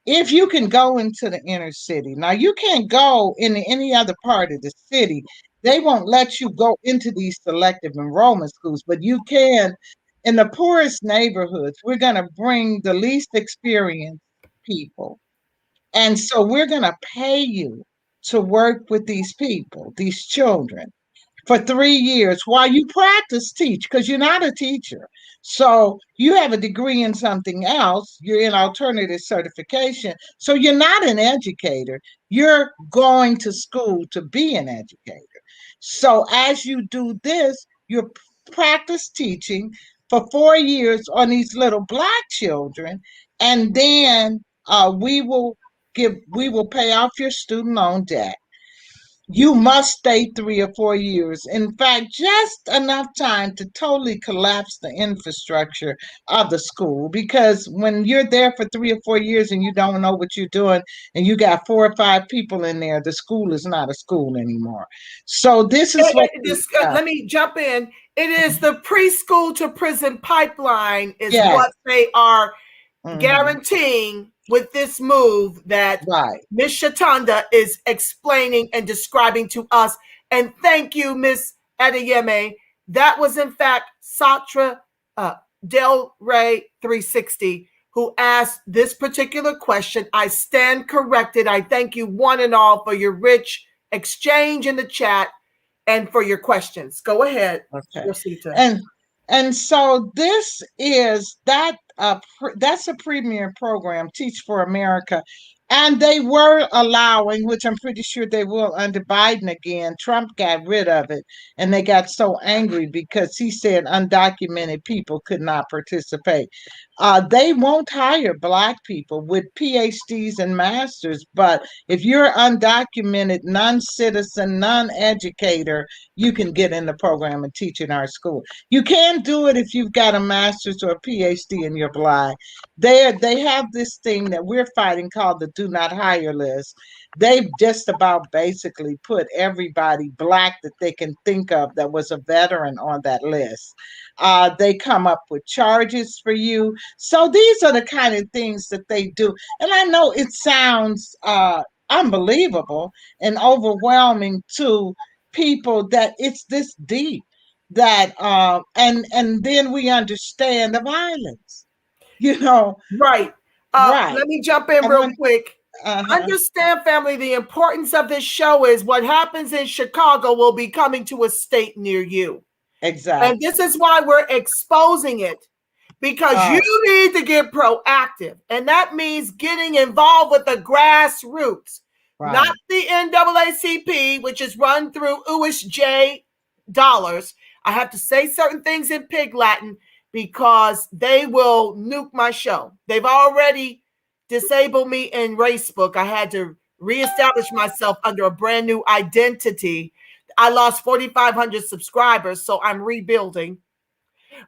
[SPEAKER 5] if you can go into the inner city, now you can't go in any other part of the city. They won't let you go into these selective enrollment schools, but you can in the poorest neighborhoods. We're going to bring the least experienced people. And so we're going to pay you to work with these people, these children, for 3 years while you practice teach, because you're not a teacher. So you have a degree in something else. You're in alternative certification. So you're not an educator. You're going to school to be an educator. So as you do this, you practice teaching for 4 years on these little black children, and then we will pay off your student loan debt. You must stay 3 or 4 years. In fact, just enough time to totally collapse the infrastructure of the school, because when you're there for 3 or 4 years and you don't know what you're doing and you got 4 or 5 people in there, the school is not a school anymore. So this is what
[SPEAKER 4] let me jump in. It is the preschool to prison pipeline is what they are guaranteeing with this move that Miss Chatonda is explaining and describing to us. And thank you, Miss Adeyemi. That was in fact Satra Del Rey 360 who asked this particular question. I stand corrected. I thank you one and all for your rich exchange in the chat and for your questions. Go ahead, Rosita.
[SPEAKER 5] And so this is that's a premier program, Teach for America. And they were allowing, which I'm pretty sure they will under Biden again. Trump got rid of it. And they got so angry because he said undocumented people could not participate. They won't hire Black people with PhDs and masters. But if you're undocumented, non-citizen, non-educator, you can get in the program and teach in our school. You can't do it if you've got a master's or a PhD and you're Black. They have this thing that we're fighting called the do not hire list. They've just about basically put everybody Black that they can think of that was a veteran on that list. They come up with charges for you. So these are the kind of things that they do. And I know it sounds unbelievable and overwhelming to people that it's this deep that and then we understand the violence,
[SPEAKER 4] right. Let me jump in real quick. Understand, family, the importance of this show is what happens in Chicago will be coming to a state near you.
[SPEAKER 5] Exactly.
[SPEAKER 4] And this is why we're exposing it, because you need to get proactive, and that means getting involved with the grassroots. Right. Not the NAACP, which is run through USJ dollars. I have to say certain things in Pig Latin because they will nuke my show. They've already disabled me in Facebook. I had to reestablish myself under a brand new identity. I lost 4,500 subscribers, so I'm rebuilding.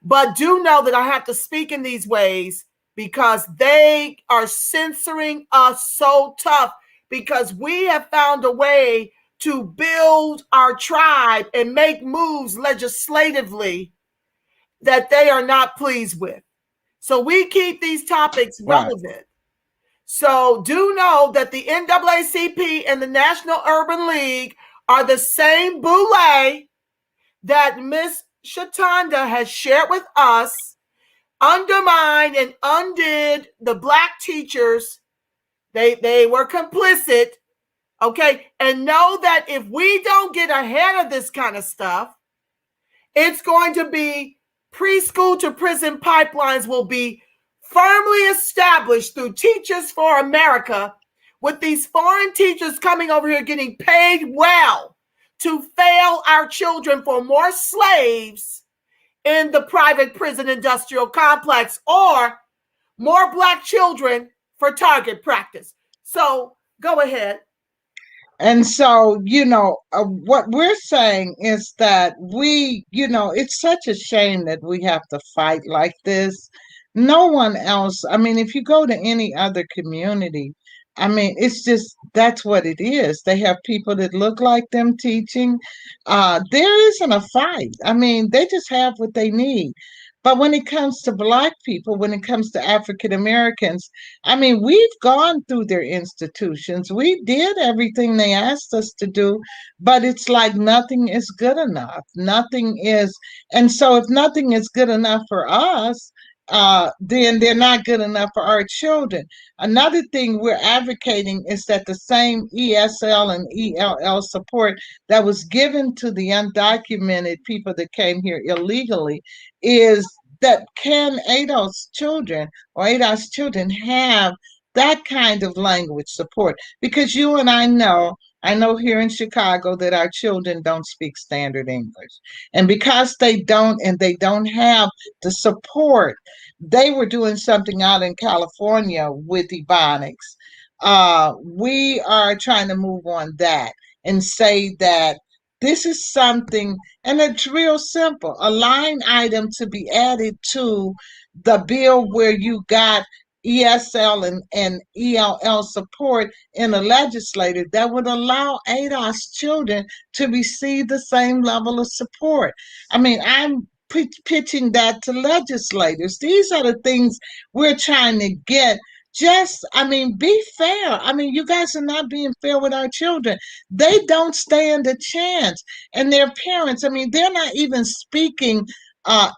[SPEAKER 4] But do know that I have to speak in these ways because they are censoring us so tough. Because we have found a way to build our tribe and make moves legislatively that they are not pleased with. So we keep these topics relevant. Right. So do know that the NAACP and the National Urban League are the same boule that Miss Chatonda has shared with us, undermined and undid the Black teachers. They were complicit, okay? And know that if we don't get ahead of this kind of stuff, it's going to be preschool to prison pipelines will be firmly established through Teachers for America, with these foreign teachers coming over here getting paid well to fail our children for more slaves in the private prison industrial complex, or more Black children for target practice. So go ahead.
[SPEAKER 5] And so, what we're saying is that it's such a shame that we have to fight like this. No one else, if you go to any other community, it's just, that's what it is. They have people that look like them teaching. There isn't a fight. They just have what they need. But when it comes to Black people, when it comes to African Americans, we've gone through their institutions. We did everything they asked us to do, but it's like nothing is good enough. Nothing is. And so if nothing is good enough for us, then they're not good enough for our children. Another thing we're advocating is that the same ESL and ELL support that was given to the undocumented people that came here illegally is that can ADOS children or ADOS children have that kind of language support? Because you and I know here in Chicago that our children don't speak standard English. And because they don't, and they don't have the support, they were doing something out in California with Ebonics. We are trying to move on that and say that this is something, and it's real simple, a line item to be added to the bill where you got ESL and ELL support in the legislature that would allow ADOS children to receive the same level of support. I'm pitching that to legislators. These are the things we're trying to get. Just, I mean, be fair. I mean, you guys are not being fair with our children. They don't stand a chance. And their parents, I mean, they're not even speaking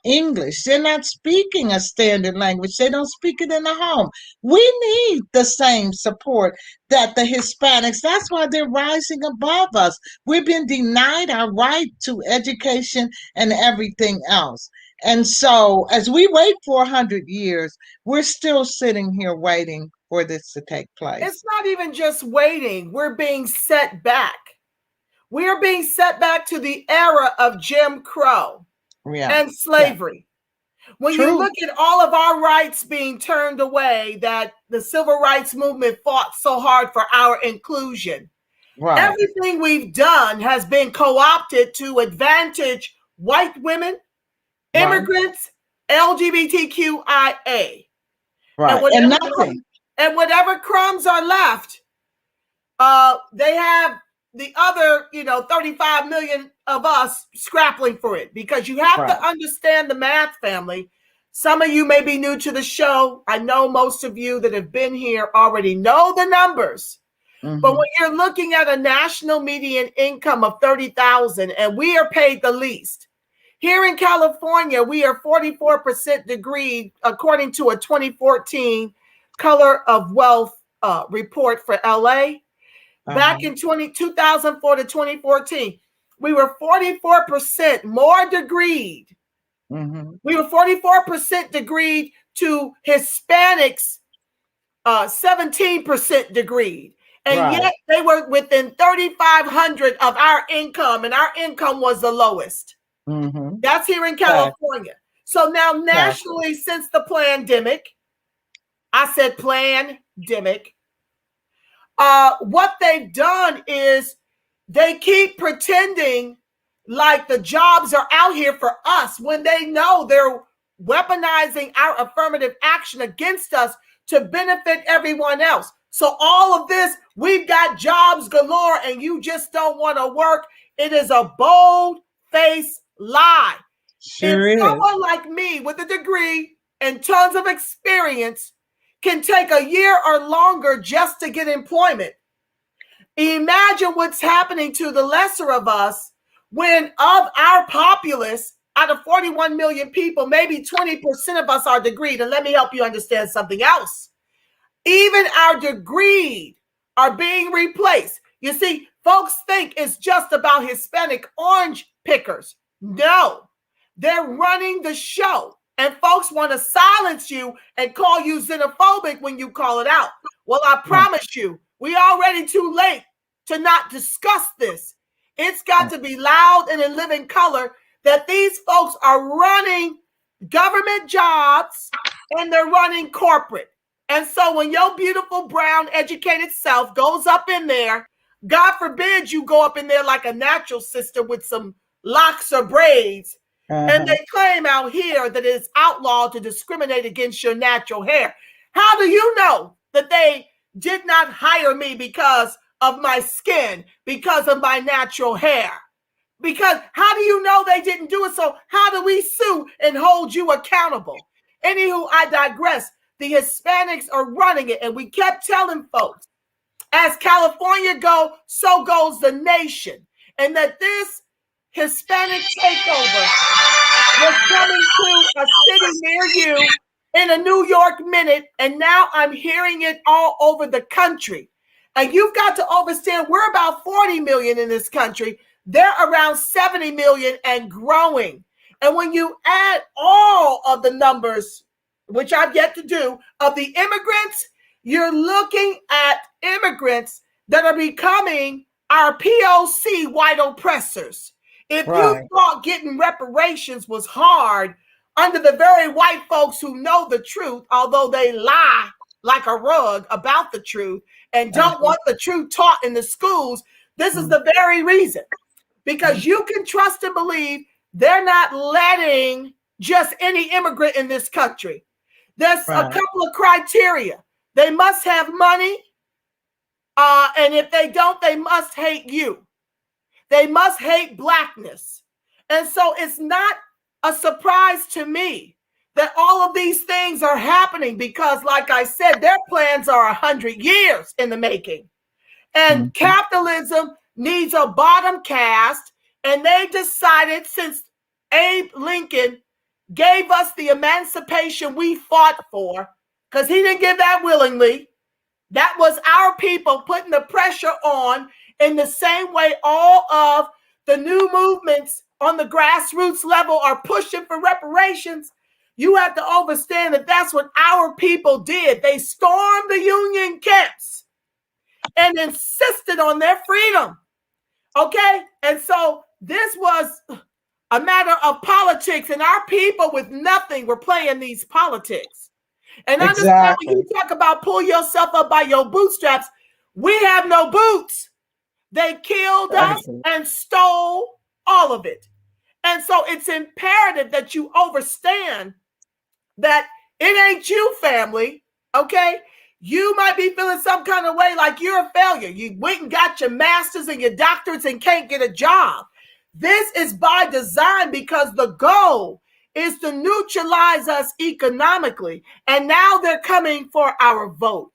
[SPEAKER 5] English. They're not speaking a standard language. They don't speak it in the home. We need the same support that the Hispanics, that's why they're rising above us. We've been denied our right to education and everything else. And so as we wait for 100 years, we're still sitting here waiting for this to take place.
[SPEAKER 4] It's not even just waiting. We're being set back. We are being set back to the era of Jim Crow and slavery. When you look at all of our rights being turned away, that the civil rights movement fought so hard for our inclusion, everything we've done has been co-opted to advantage white women, immigrants, LGBTQIA. And whatever crumbs are left, they have the other, 35 million of us scrapping for it, because you have to understand the math, family. Some of you may be new to the show. I know most of you that have been here already know the numbers. But when you're looking at a national median income of $30,000 and we are paid the least, here in California, we are 44% degreed, according to a 2014 Color of Wealth report for LA. Back in 2004 to 2014, we were 44% more degreed. We were 44% degreed to Hispanics, 17% degreed. And yet they were within 3,500 of our income, and our income was the lowest. That's here in California. So now nationally, since the pandemic, I said pandemic, what they've done is they keep pretending like the jobs are out here for us when they know they're weaponizing our affirmative action against us to benefit everyone else. So all of this, we've got jobs galore and you just don't want to work. It is a bold-faced lie. If someone like me with a degree and tons of experience can take a year or longer just to get employment, imagine what's happening to the lesser of us when of our populace, out of 41 million people, maybe 20% of us are degreed. And let me help you understand something else. Even our degreed are being replaced. You see, folks think it's just about Hispanic orange pickers. No, they're running the show. And folks want to silence you and call you xenophobic when you call it out. Well, I promise you, we already too late to not discuss this. It's got to be loud and in living color that these folks are running government jobs and they're running corporate. And so when your beautiful brown educated self goes up in there, God forbid you go up in there like a natural sister with some locks or braids, and they claim out here that it's outlawed to discriminate against your natural hair. How do you know that they did not hire me because of my skin, because of my natural hair? Because how do you know they didn't do it? So how do we sue and hold you accountable? Anywho, I digress. The Hispanics are running it. And we kept telling folks, as California goes, so goes the nation. And that this Hispanic takeover was coming to a city near you in a New York minute. And now I'm hearing it all over the country. And you've got to understand, we're about 40 million in this country. They're around 70 million and growing. And when you add all of the numbers, which I've yet to do, of the immigrants, you're looking at immigrants that are becoming our POC white oppressors. If you thought getting reparations was hard under the very white folks who know the truth, although they lie like a rug about the truth and don't want the truth taught in the schools, this is the very reason. Because you can trust and believe they're not letting just any immigrant in this country. There's a couple of criteria. They must have money. And if they don't, they must hate you. They must hate blackness. And so it's not a surprise to me that all of these things are happening because, like I said, their plans are 100 years in the making. And capitalism needs a bottom cast. And they decided, since Abe Lincoln gave us the emancipation we fought for, because he didn't give that willingly, that was our people putting the pressure on, in the same way all of the new movements on the grassroots level are pushing for reparations. You have to understand that that's what our people did. They stormed the Union camps and insisted on their freedom. Okay? And so this was a matter of politics, and our people with nothing were playing these politics. And understand, when you talk about pull yourself up by your bootstraps, we have no boots. They killed us and stole all of it. And so it's imperative that you understand that it ain't you, family, okay? You might be feeling some kind of way like you're a failure. You went and got your masters and your doctorates and can't get a job. This is by design, because the goal is to neutralize us economically. And now they're coming for our vote.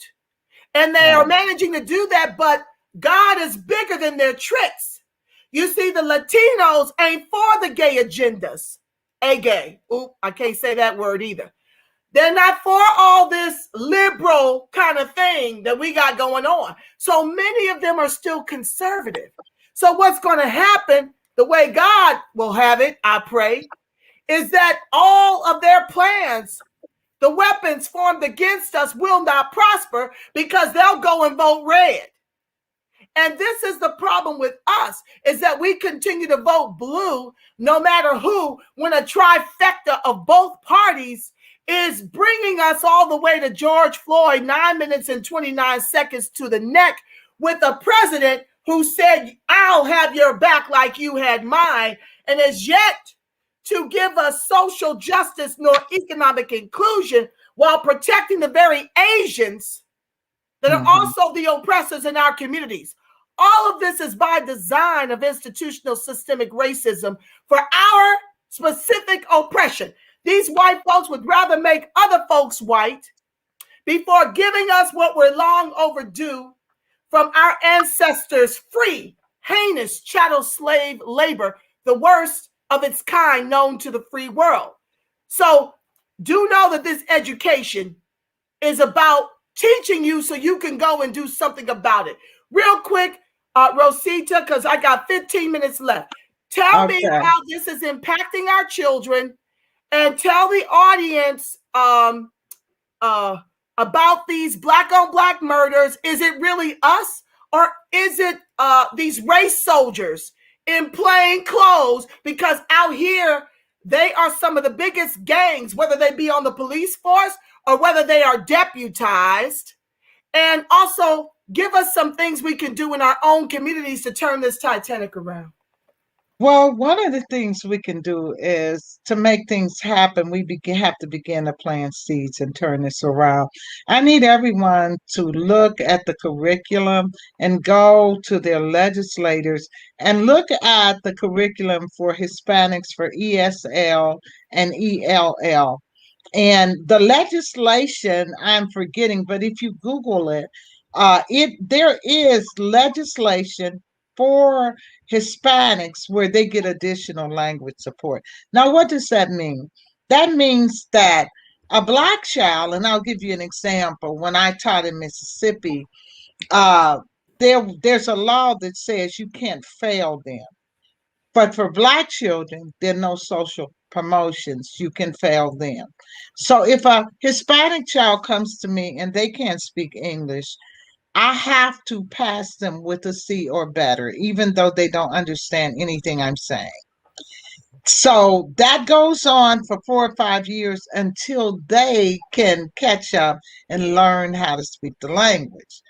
[SPEAKER 4] And they are managing to do that, but God is bigger than their tricks. You see, the Latinos ain't for the gay agendas. A-gay. Oop, I can't say that word either. They're not for all this liberal kind of thing that we got going on. So many of them are still conservative. So what's going to happen, the way God will have it, I pray, is that all of their plans, the weapons formed against us, will not prosper, because they'll go and vote red. And this is the problem with us, is that we continue to vote blue no matter who, when a trifecta of both parties is bringing us all the way to George Floyd, 9 minutes and 29 seconds to the neck, with a president who said, I'll have your back like you had mine, and has yet to give us social justice nor economic inclusion, while protecting the very Asians that are also the oppressors in our communities. All of this is by design of institutional systemic racism for our specific oppression. These white folks would rather make other folks white before giving us what we're long overdue from our ancestors' free, heinous chattel slave labor, the worst of its kind known to the free world. So do know that this education is about teaching you so you can go and do something about it. Real quick, Rosita, because I got 15 minutes left. Tell me how this is impacting our children, and tell the audience about these black on black murders. Is it really us, or is it these race soldiers in plain clothes? Because out here, they are some of the biggest gangs, whether they be on the police force or whether they are deputized. And also, give us some things we can do in our own communities to turn this Titanic around.
[SPEAKER 5] Well, one of the things we can do is to make things happen. We have to begin to plant seeds and turn this around. I need everyone to look at the curriculum and go to their legislators and look at the curriculum for Hispanics for ESL and ELL. And the legislation, I'm forgetting, but if you Google it, there is legislation for Hispanics where they get additional language support. Now, what does that mean? That means that a black child, and I'll give you an example. When I taught in Mississippi, there's a law that says you can't fail them. But for black children, there are no social promotions. You can fail them. So if a Hispanic child comes to me and they can't speak English, I have to pass them with a C or better, even though they don't understand anything I'm saying. So that goes on for 4 or 5 years until they can catch up and learn how to speak the language.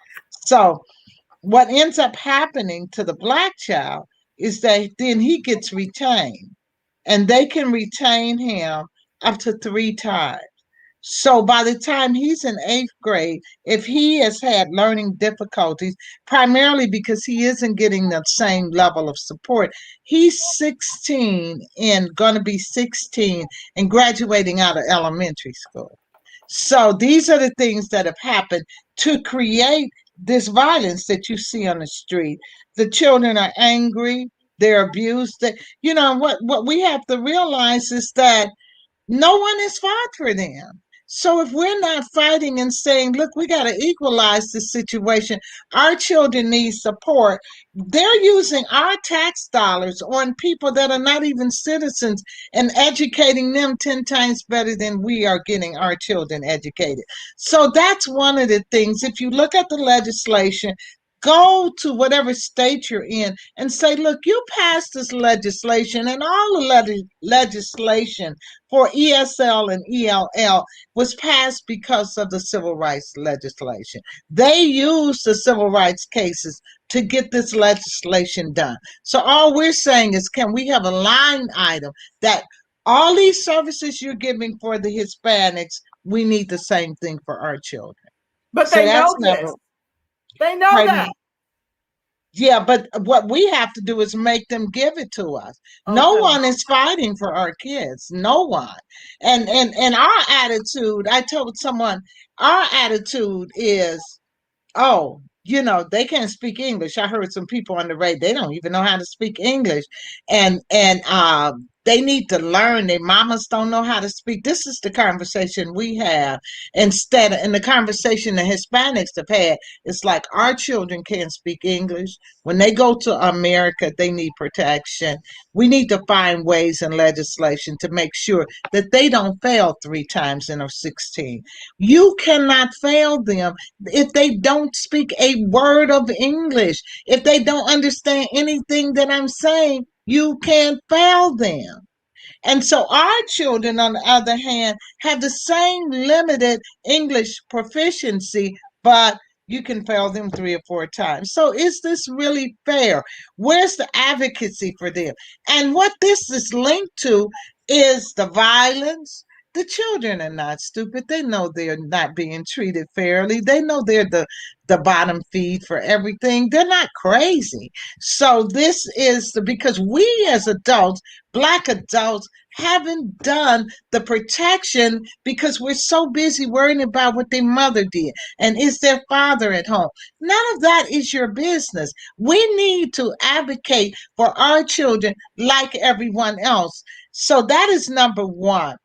[SPEAKER 5] So what ends up happening to the black child is that then he gets retained, and they can retain him up to 3 times. So by the time he's in 8th grade, if he has had learning difficulties, primarily because he isn't getting the same level of support, he's 16 and going to be 16 and graduating out of elementary school. So these are the things that have happened to create this violence that you see on the street. The children are angry, they're abused. What we have to realize is that no one has fought for them. So if we're not fighting and saying, look, we got to equalize the situation, our children need support, they're using our tax dollars on people that are not even citizens and educating them 10 times better than we are getting our children educated. So that's one of the things. If you look at the legislation, go to whatever state you're in and say, look, you passed this legislation, and all the legislation for ESL and ELL was passed because of the civil rights legislation. They used the civil rights cases to get this legislation done. So all we're saying is, can we have a line item that all these services you're giving for the Hispanics, we need the same thing for our children.
[SPEAKER 4] But
[SPEAKER 5] so
[SPEAKER 4] they
[SPEAKER 5] that's
[SPEAKER 4] know
[SPEAKER 5] never,
[SPEAKER 4] this. They know
[SPEAKER 5] pardon
[SPEAKER 4] that.
[SPEAKER 5] me? Yeah, but what we have to do is make them give it to us. No
[SPEAKER 4] Okay.
[SPEAKER 5] one is fighting for our kids. No one. And our attitude, I told someone, our attitude is, oh, they can't speak English. I heard some people on the radio, they don't even know how to speak English. And they need to learn. Their mamas don't know how to speak. This is the conversation we have. And the conversation the Hispanics have had, it's like our children can't speak English. When they go to America, they need protection. We need to find ways in legislation to make sure that they don't fail 3 times in a 16. You cannot fail them if they don't speak a word of English. If they don't understand anything that I'm saying, you can't fail them. And so our children, on the other hand, have the same limited English proficiency, but you can fail them 3 or 4 times. So is this really fair? Where's the advocacy for them? And what this is linked to is the violence. The children are not stupid. They know they're not being treated fairly. They know they're the bottom feed for everything. They're not crazy. So this is because we as adults, Black adults, haven't done the protection because we're so busy worrying about what their mother did and is their father at home. None of that is your business. We need to advocate for our children like everyone else. So that is number 1.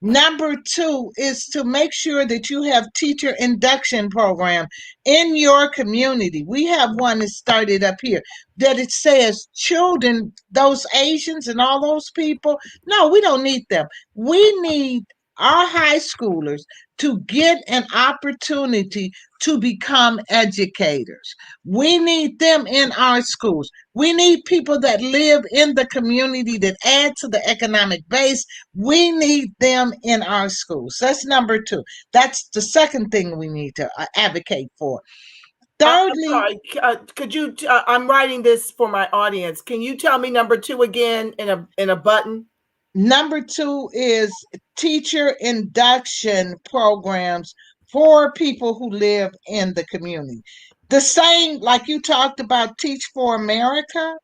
[SPEAKER 5] Number 2 is to make sure that you have teacher induction program in your community. We have one that started up here that it says children, those Asians and all those people, no, we don't need them. We need our high schoolers to get an opportunity to become educators. We need them in our schools. We need people that live in the community that add to the economic base. We need them in our schools. That's number 2. That's the second thing we need to advocate for. Thirdly,
[SPEAKER 4] I'm sorry. Could you? I'm writing this for my audience. Can you tell me number 2 again in a button?
[SPEAKER 5] Number 2 is teacher induction programs for people who live in the community. The same, like you talked about, Teach for America.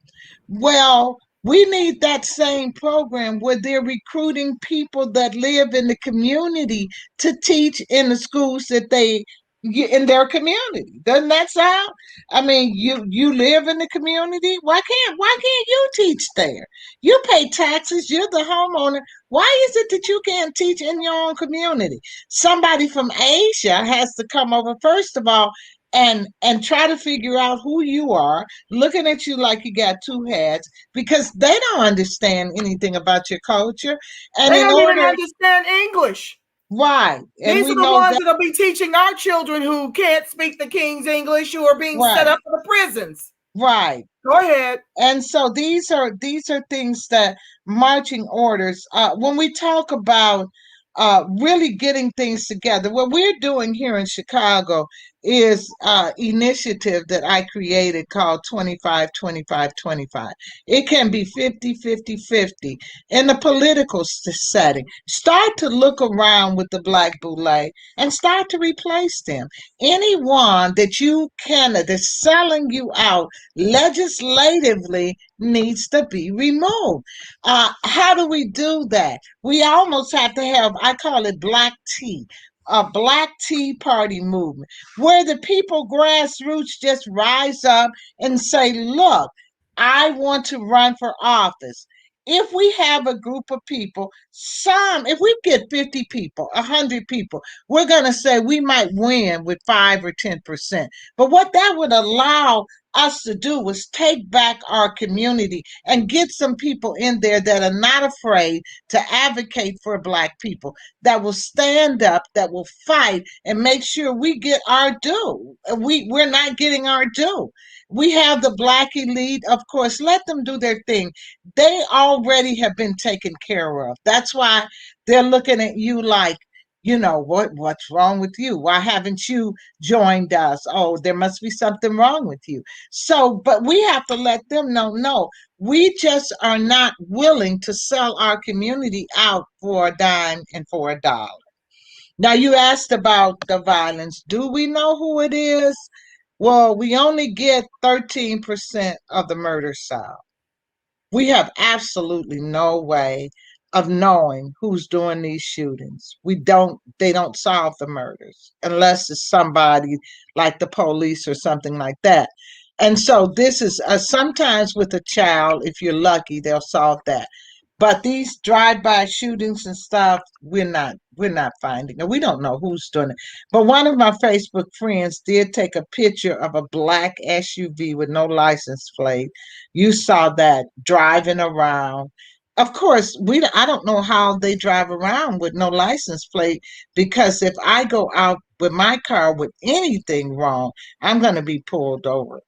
[SPEAKER 5] Well, we need that same program where they're recruiting people that live in the community to teach in the schools that they in their community. Doesn't that sound? I mean, you live in the community. Why can't you teach there? You pay taxes. You're the homeowner. Why is it that you can't teach in your own community? Somebody from Asia has to come over first of all and try to figure out who you are, looking at you like you got 2 heads, because they don't understand anything about your culture. And
[SPEAKER 4] they don't even understand English.
[SPEAKER 5] Right. And
[SPEAKER 4] these are the ones that'll be teaching our children who can't speak the King's English, who are being set up for the prisons.
[SPEAKER 5] Right.
[SPEAKER 4] Go ahead.
[SPEAKER 5] And so these are things that marching orders. When we talk about really getting things together, what we're doing here in Chicago is initiative that I created called 25, 25, 25. It can be 50, 50, 50 in the political setting. Start to look around with the black boule and start to replace them. Anyone that you can that's selling you out legislatively needs to be removed. How do we do that? We almost have to have, I call it black tea, a black tea party movement where the people grassroots just rise up and say, look, I want to run for office. If we have a group of people, if we get 50 people, 100 people, we're going to say we might win with 5 or 10%. But what that would allow us to do was take back our community and get some people in there that are not afraid to advocate for Black people, that will stand up, that will fight and make sure we get our due. We're not getting our due. We have the Black elite, of course, let them do their thing. They already have been taken care of. That's why they're looking at you like, what's wrong with you? Why haven't you joined us? Oh, there must be something wrong with you. So, but we have to let them know, no, we just are not willing to sell our community out for a dime and for a dollar. Now, you asked about the violence. Do we know who it is? Well, we only get 13% of the murder solved. We have absolutely no way of knowing who's doing these shootings. They don't solve the murders unless it's somebody like the police or something like that. And so this is sometimes with a child, if you're lucky, they'll solve that. But these drive-by shootings and stuff, we're not finding it. We don't know who's doing it. But one of my Facebook friends did take a picture of a black SUV with no license plate. You saw that driving around. Of course, I don't know how they drive around with no license plate, because if I go out with my car with anything wrong, I'm going to be pulled over.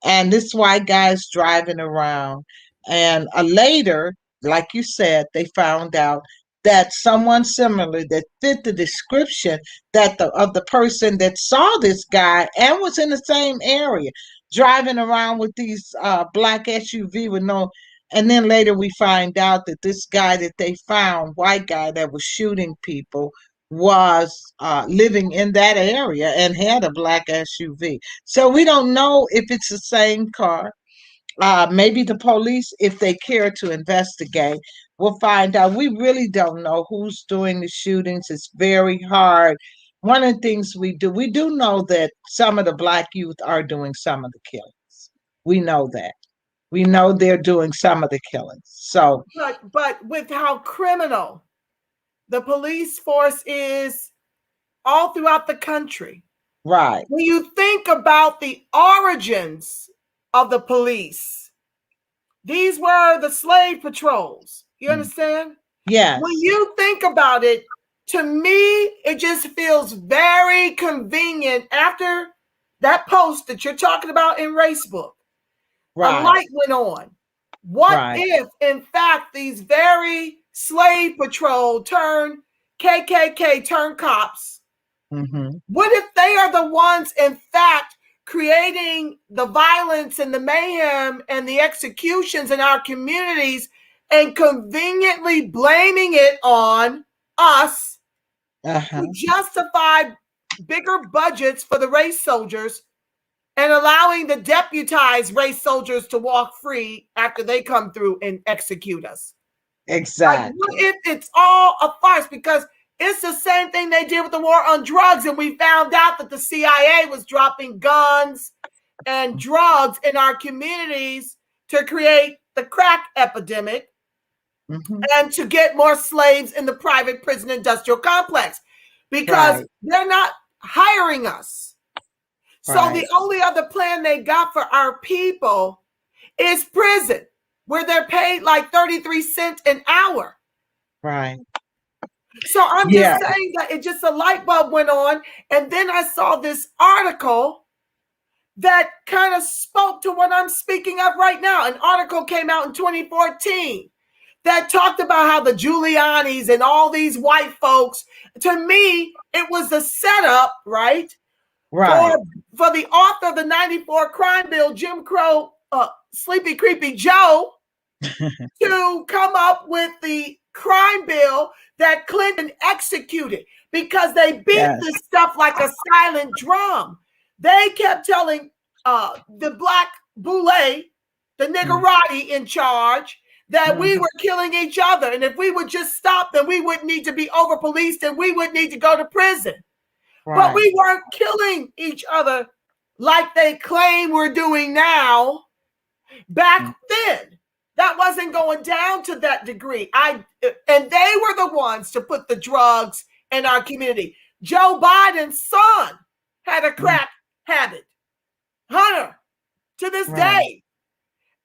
[SPEAKER 5] And this white guy's driving around. And later, like you said, they found out that someone similar that fit the description of the person that saw this guy and was in the same area driving around with these black SUV with no. And then later we find out that this guy that they found, white guy that was shooting people, was living in that area and had a black SUV. So we don't know if it's the same car. Maybe the police, if they care to investigate, will find out. We really don't know who's doing the shootings. It's very hard. One of the things we do know that some of the Black youth are doing some of the killings. We know that. We know they're doing some of the killings. So,
[SPEAKER 4] but with how criminal the police force is all throughout the country,
[SPEAKER 5] right?
[SPEAKER 4] When you think about the origins of the police, these were the slave patrols. You understand?
[SPEAKER 5] Yes.
[SPEAKER 4] When you think about it, to me, it just feels very convenient after that post that you're talking about in Racebook.
[SPEAKER 5] Right.
[SPEAKER 4] A light went on. What if, in fact, these very slave patrol turned KKK turned cops?
[SPEAKER 5] Mm-hmm.
[SPEAKER 4] What if they are the ones, in fact, creating the violence and the mayhem and the executions in our communities and conveniently blaming it on us to justify bigger budgets for the race soldiers and allowing the deputized race soldiers to walk free after they come through and execute us?
[SPEAKER 5] Exactly.
[SPEAKER 4] Like, what if it's all a farce? Because it's the same thing they did with the war on drugs, and we found out that the CIA was dropping guns and drugs in our communities to create the crack epidemic and to get more slaves in the private prison industrial complex, because they're not hiring us. So the only other plan they got for our people is prison, where they're paid like 33 cents an hour.
[SPEAKER 5] Right.
[SPEAKER 4] So I'm just saying that it just a light bulb went on. And then I saw this article that kind of spoke to what I'm speaking of right now. An article came out in 2014 that talked about how the Giulianis and all these white folks, to me, it was a setup, right,
[SPEAKER 5] Right.
[SPEAKER 4] For the author of the 94 crime bill, Jim Crow, Sleepy Creepy Joe, to come up with the crime bill that Clinton executed, because they beat
[SPEAKER 5] Yes.
[SPEAKER 4] this stuff like a silent drum. They kept telling the black boule, the Niggerati in charge, that we were killing each other. And if we would just stop, then we wouldn't need to be over policed and we wouldn't need to go to prison.
[SPEAKER 5] Right.
[SPEAKER 4] But we weren't killing each other like they claim we're doing now. Back then, that wasn't going down to that degree. And they were the ones to put the drugs in our community. Joe Biden's son had a crack habit. Hunter, to this day.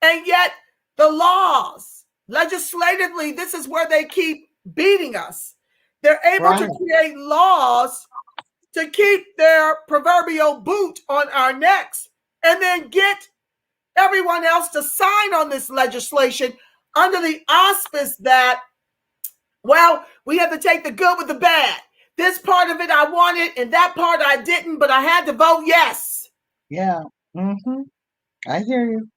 [SPEAKER 4] And yet the laws, legislatively, this is where they keep beating us. They're able to create laws to keep their proverbial boot on our necks and then get everyone else to sign on this legislation under the auspice that, well, we have to take the good with the bad. This part of it I wanted and that part I didn't, but I had to vote yes.
[SPEAKER 5] Yeah. I hear you.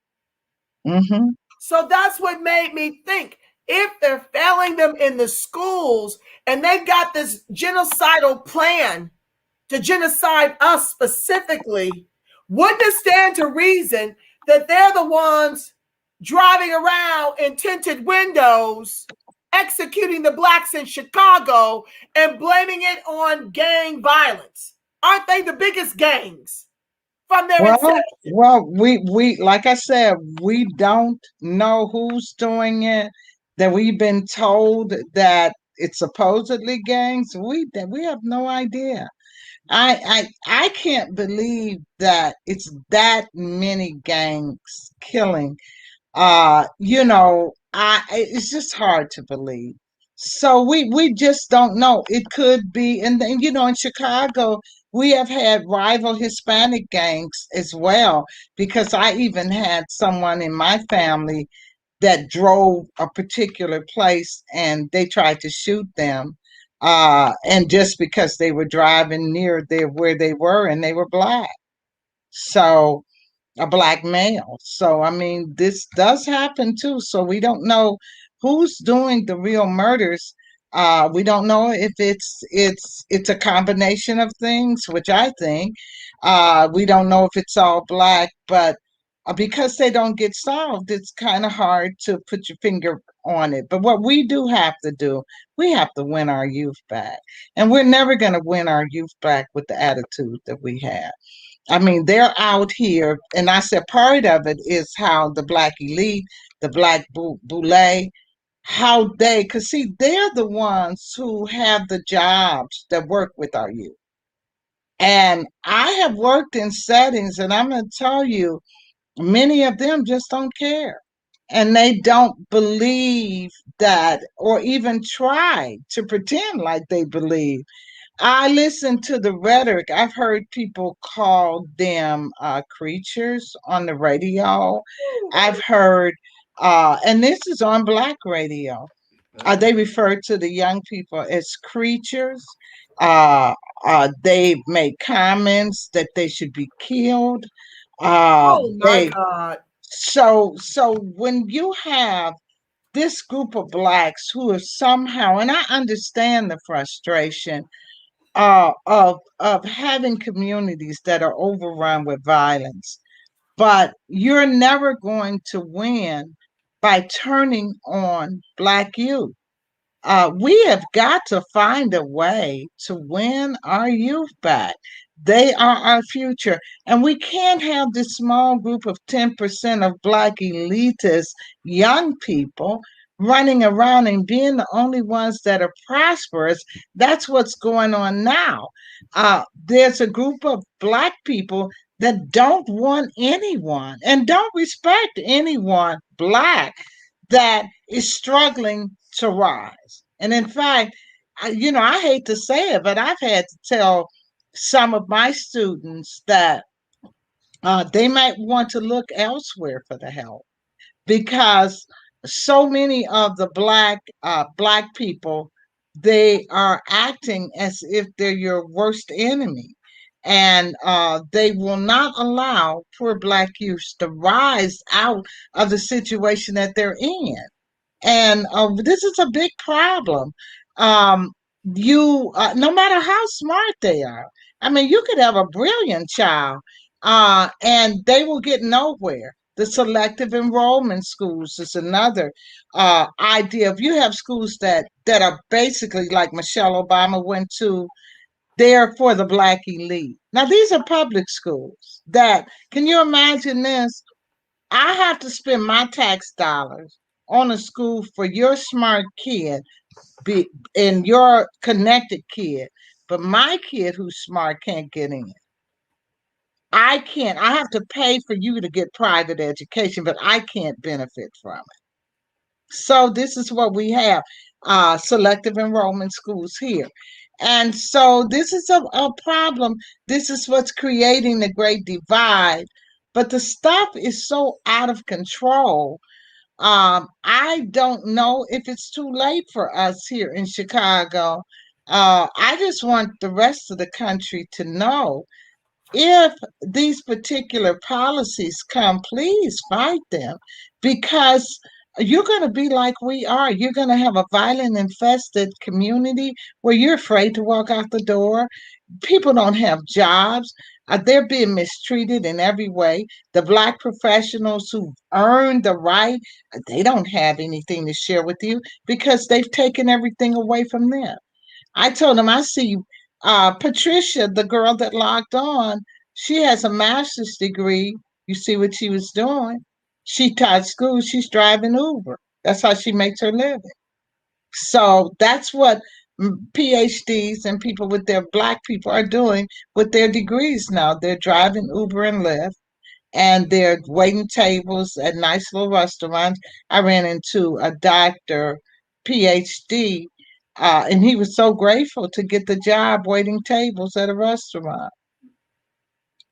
[SPEAKER 4] So that's what made me think, if they're failing them in the schools and they've got this genocidal plan to genocide us specifically, wouldn't it stand to reason that they're the ones driving around in tinted windows, executing the blacks in Chicago and blaming it on gang violence? Aren't they the biggest gangs from their inception?
[SPEAKER 5] Well, we like I said, we don't know who's doing it. That we've been told that it's supposedly gangs. We have no idea. I can't believe that it's that many gangs killing. It's just hard to believe. So we just don't know. It could be, and then in Chicago we have had rival Hispanic gangs as well, because I even had someone in my family that drove a particular place and they tried to shoot them. And just because they were driving near where they were and they were black. So a black male. So I mean, this does happen too. So we don't know who's doing the real murders. We don't know if it's a combination of things, which I think. We don't know if it's all black, but because they don't get solved, it's kind of hard to put your finger on it. But what we do have to do, we have to win our youth back. And we're never going to win our youth back with the attitude that we have. I mean, they're out here, and I said part of it is how the black elite, the black boule, how because see, they're the ones who have the jobs that work with our youth. And I have worked in settings, and I'm going to tell you, many of them just don't care. And they don't believe that, or even try to pretend like they believe. I listen to the rhetoric. I've heard people call them creatures on the radio. I've heard, and this is on Black radio, they refer to the young people as creatures. They make comments that they should be killed.
[SPEAKER 4] Oh my God.
[SPEAKER 5] So when you have this group of blacks who are somehow, and I understand the frustration of having communities that are overrun with violence, but you're never going to win by turning on black youth. We have got to find a way to win our youth back. They are our future. And we can't have this small group of 10% of black elitist young people running around and being the only ones that are prosperous. That's what's going on now. There's a group of black people that don't want anyone and don't respect anyone black that is struggling to rise. And in fact, I hate to say it, but I've had to tell some of my students that they might want to look elsewhere for the help, because so many of the black people, they are acting as if they're your worst enemy. And they will not allow poor Black youth to rise out of the situation that they're in. And this is a big problem. No matter how smart they are, I mean, you could have a brilliant child, and they will get nowhere. The selective enrollment schools is another idea. If you have schools that are basically like Michelle Obama went to, they're for the Black elite. Now, these are public schools that, can you imagine this? I have to spend my tax dollars on a school for your smart kid and your connected kid, but my kid who's smart can't get in. I can't. I have to pay for you to get private education, but I can't benefit from it. So this is what we have, selective enrollment schools here. And so this is a problem. This is what's creating the great divide. But the stuff is so out of control. I don't know if it's too late for us here in Chicago. I just want the rest of the country to know, if these particular policies come, please fight them, because you're going to be like we are. You're going to have a violent, infested community where you're afraid to walk out the door. People don't have jobs. They're being mistreated in every way. The Black professionals who earned the right, they don't have anything to share with you because they've taken everything away from them. I told him, I see Patricia, the girl that logged on, she has a master's degree. You see what she was doing? She taught school. She's driving Uber. That's how she makes her living. So that's what PhDs and people with their Black people are doing with their degrees now. They're driving Uber and Lyft, and they're waiting tables at nice little restaurants. I ran into a doctor, PhD, and he was so grateful to get the job waiting tables at a restaurant.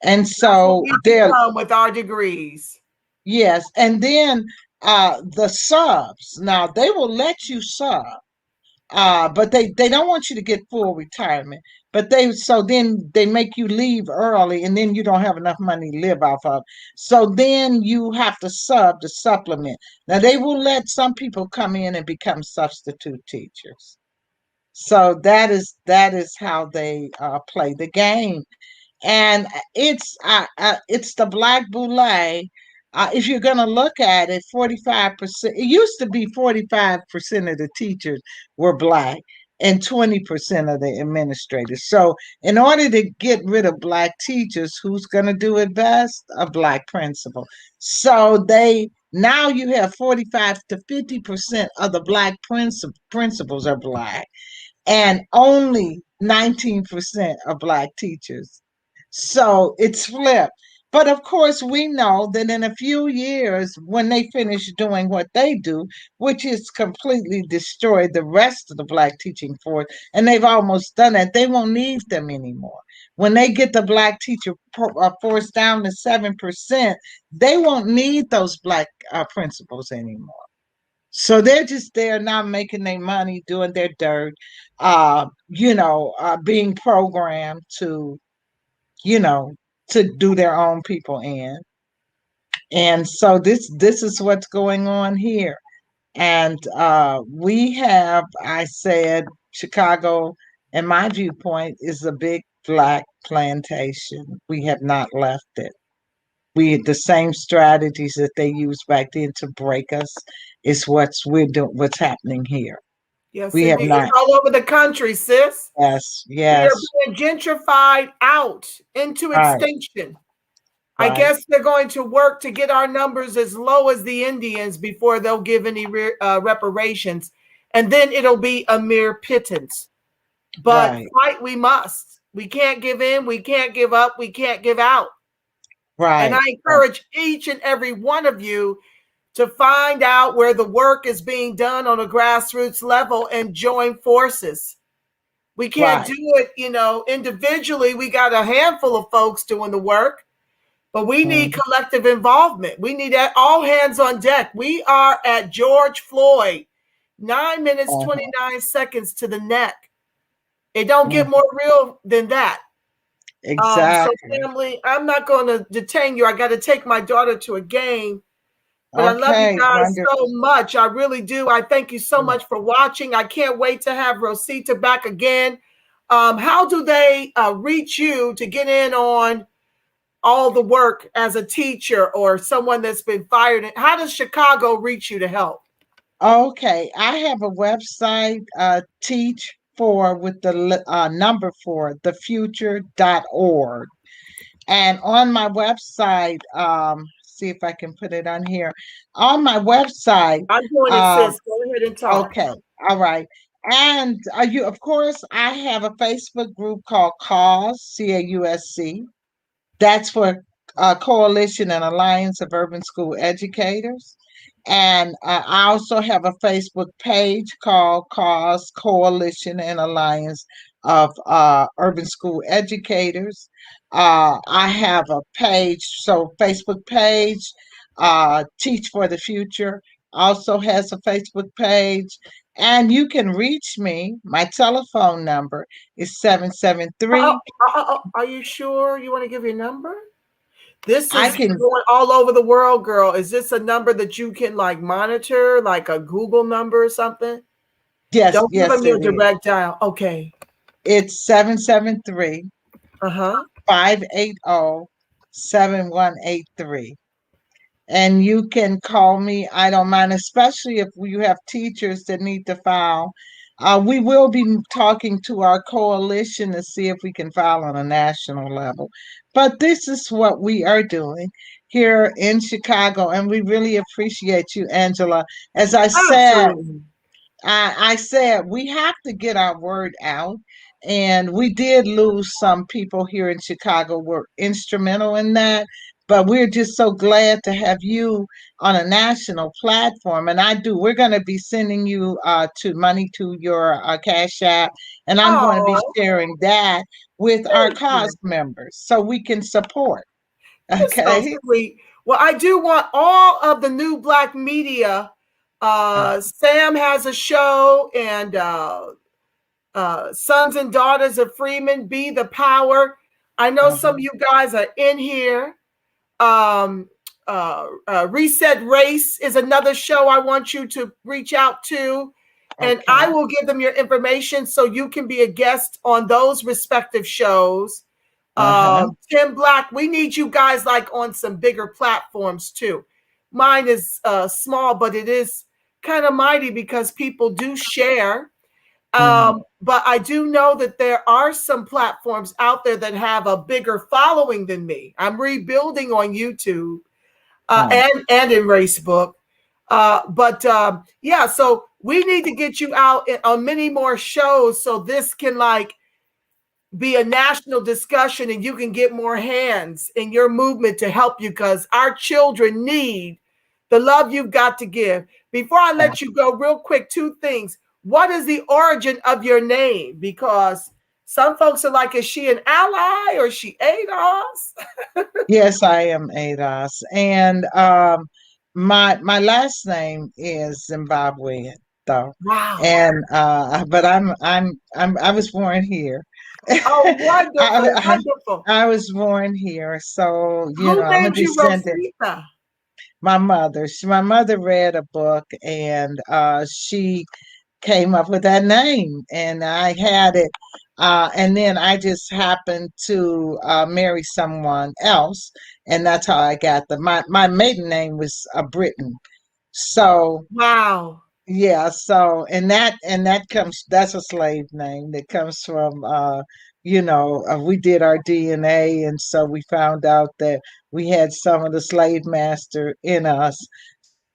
[SPEAKER 5] And so
[SPEAKER 4] they're with our degrees.
[SPEAKER 5] Yes, and then the subs. Now they will let you sub, but they don't want you to get full retirement. But then they make you leave early, and then you don't have enough money to live off of. So then you have to sub to supplement. Now they will let some people come in and become substitute teachers. So that is how they play the game, and it's the Black boule. If you're going to look at it, 45%. It used to be 45% of the teachers were Black and 20% of the administrators. So in order to get rid of Black teachers, who's going to do it best? A Black principal. So now you have 45 to 50% of the Black principals are Black, and only 19% are Black teachers. So it's flipped. But of course, we know that in a few years, when they finish doing what they do, which is completely destroy the rest of the Black teaching force, and they've almost done that, they won't need them anymore. When they get the Black teacher force down to 7%, they won't need those Black principals anymore. So they're just there now making their money, doing their dirt, being programmed to do their own people in. And so this is what's going on here. And we have, I said, Chicago, in my viewpoint, is a big Black plantation. We have not left it. The same strategies that they used back then to break us is what's happening here.
[SPEAKER 4] Yes, we have not. It's all over the country, sis.
[SPEAKER 5] Yes.
[SPEAKER 4] We are being gentrified out into extinction. Right. I guess they're going to work to get our numbers as low as the Indians before they'll give any reparations, and then it'll be a mere pittance. But fight we must. We can't give in. We can't give up. We can't give out. Right. And I encourage each and every one of you to find out where the work is being done on a grassroots level and join forces. We can't do it, individually. We got a handful of folks doing the work, but we need collective involvement. We need all hands on deck. We are at George Floyd, 9 minutes, 29 seconds to the neck. It don't get more real than that.
[SPEAKER 5] Exactly.
[SPEAKER 4] So family, I'm not going to detain you. I got to take my daughter to a game. But I love you
[SPEAKER 5] Okay,
[SPEAKER 4] guys so
[SPEAKER 5] wonderful.
[SPEAKER 4] much. I really do. I thank you so much for watching. I can't wait to have Rosita back again. How do they reach you to get in on all the work as a teacher or someone that's been fired? How does Chicago reach you to help?
[SPEAKER 5] Okay, I have a website, teach for with the number 4, thefuture.org. And on my website, see if I can put it on here. On my website,
[SPEAKER 4] I'm doing it, sis. Go ahead and talk.
[SPEAKER 5] okay, all right. And you, of course, I have a Facebook group called CAUSE, CAUSC. That's for Coalition and Alliance of Urban School Educators. And I also have a Facebook page called CAUSE, Coalition and Alliance of Urban School Educators. I have a page, so Facebook page, Teach for the Future also has a Facebook page. And you can reach me. My telephone number is 773.
[SPEAKER 4] Are you sure you want to give your number? This
[SPEAKER 5] I
[SPEAKER 4] is
[SPEAKER 5] can,
[SPEAKER 4] going all over the world, girl. Is this a number that you can like monitor, like a Google number or something?
[SPEAKER 5] yes,
[SPEAKER 4] Don't give
[SPEAKER 5] yes,
[SPEAKER 4] them
[SPEAKER 5] it
[SPEAKER 4] your
[SPEAKER 5] is.
[SPEAKER 4] direct dial. Okay.
[SPEAKER 5] It's 773
[SPEAKER 4] Uh-huh.
[SPEAKER 5] 580 7183. And you can call me. I don't mind, especially if you have teachers that need to file. We will be talking to our coalition to see if we can file on a national level. But this is what we are doing here in Chicago, and we really appreciate you, Angela. As I said,
[SPEAKER 4] Absolutely.
[SPEAKER 5] I said we have to get our word out. And we did lose some people here in Chicago were instrumental in that. But we're just so glad to have you on a national platform. And we're going to be sending you to money to your Cash App. And I'm going to be
[SPEAKER 4] Oh,
[SPEAKER 5] sharing that with our
[SPEAKER 4] thank you.
[SPEAKER 5] cause members so we can support.
[SPEAKER 4] You're so
[SPEAKER 5] Okay.
[SPEAKER 4] sweet. Well, I do want all of the new Black media. Sam has a show, and Sons and Daughters of Freeman, Be the Power. I know some of you guys are in here. Reset Race is another show I want you to reach out to. And
[SPEAKER 5] Okay.
[SPEAKER 4] I will give them your information so you can be a guest on those respective shows. Tim Black, we need you guys like on some bigger platforms too. Mine is small, but it is kind of mighty because people do share. But I do know that there are some platforms out there that have a bigger following than me. I'm rebuilding on YouTube and in Facebook. Yeah, so we need to get you out on many more shows so this can like be a national discussion and you can get more hands in your movement to help you because our children need the love you've got to give. Before I let you go, real quick, 2 things. What is the origin of your name? Because some folks are like, is she an ally or is she ADOS?
[SPEAKER 5] Yes, I am ADOS. And my last name is Zimbabwean though.
[SPEAKER 4] Wow.
[SPEAKER 5] And but I was born here.
[SPEAKER 4] Oh, wonderful, wonderful.
[SPEAKER 5] I was born here. So,
[SPEAKER 4] Who
[SPEAKER 5] I'm a
[SPEAKER 4] named you
[SPEAKER 5] descendant.
[SPEAKER 4] Rosita?
[SPEAKER 5] My mother read a book and she came up with that name and I had it. And then I just happened to marry someone else, and that's how I got my maiden name was Britain. So
[SPEAKER 4] Wow.
[SPEAKER 5] yeah, so and that comes that's a slave name that comes from we did our DNA, and so we found out that we had some of the slave master in us.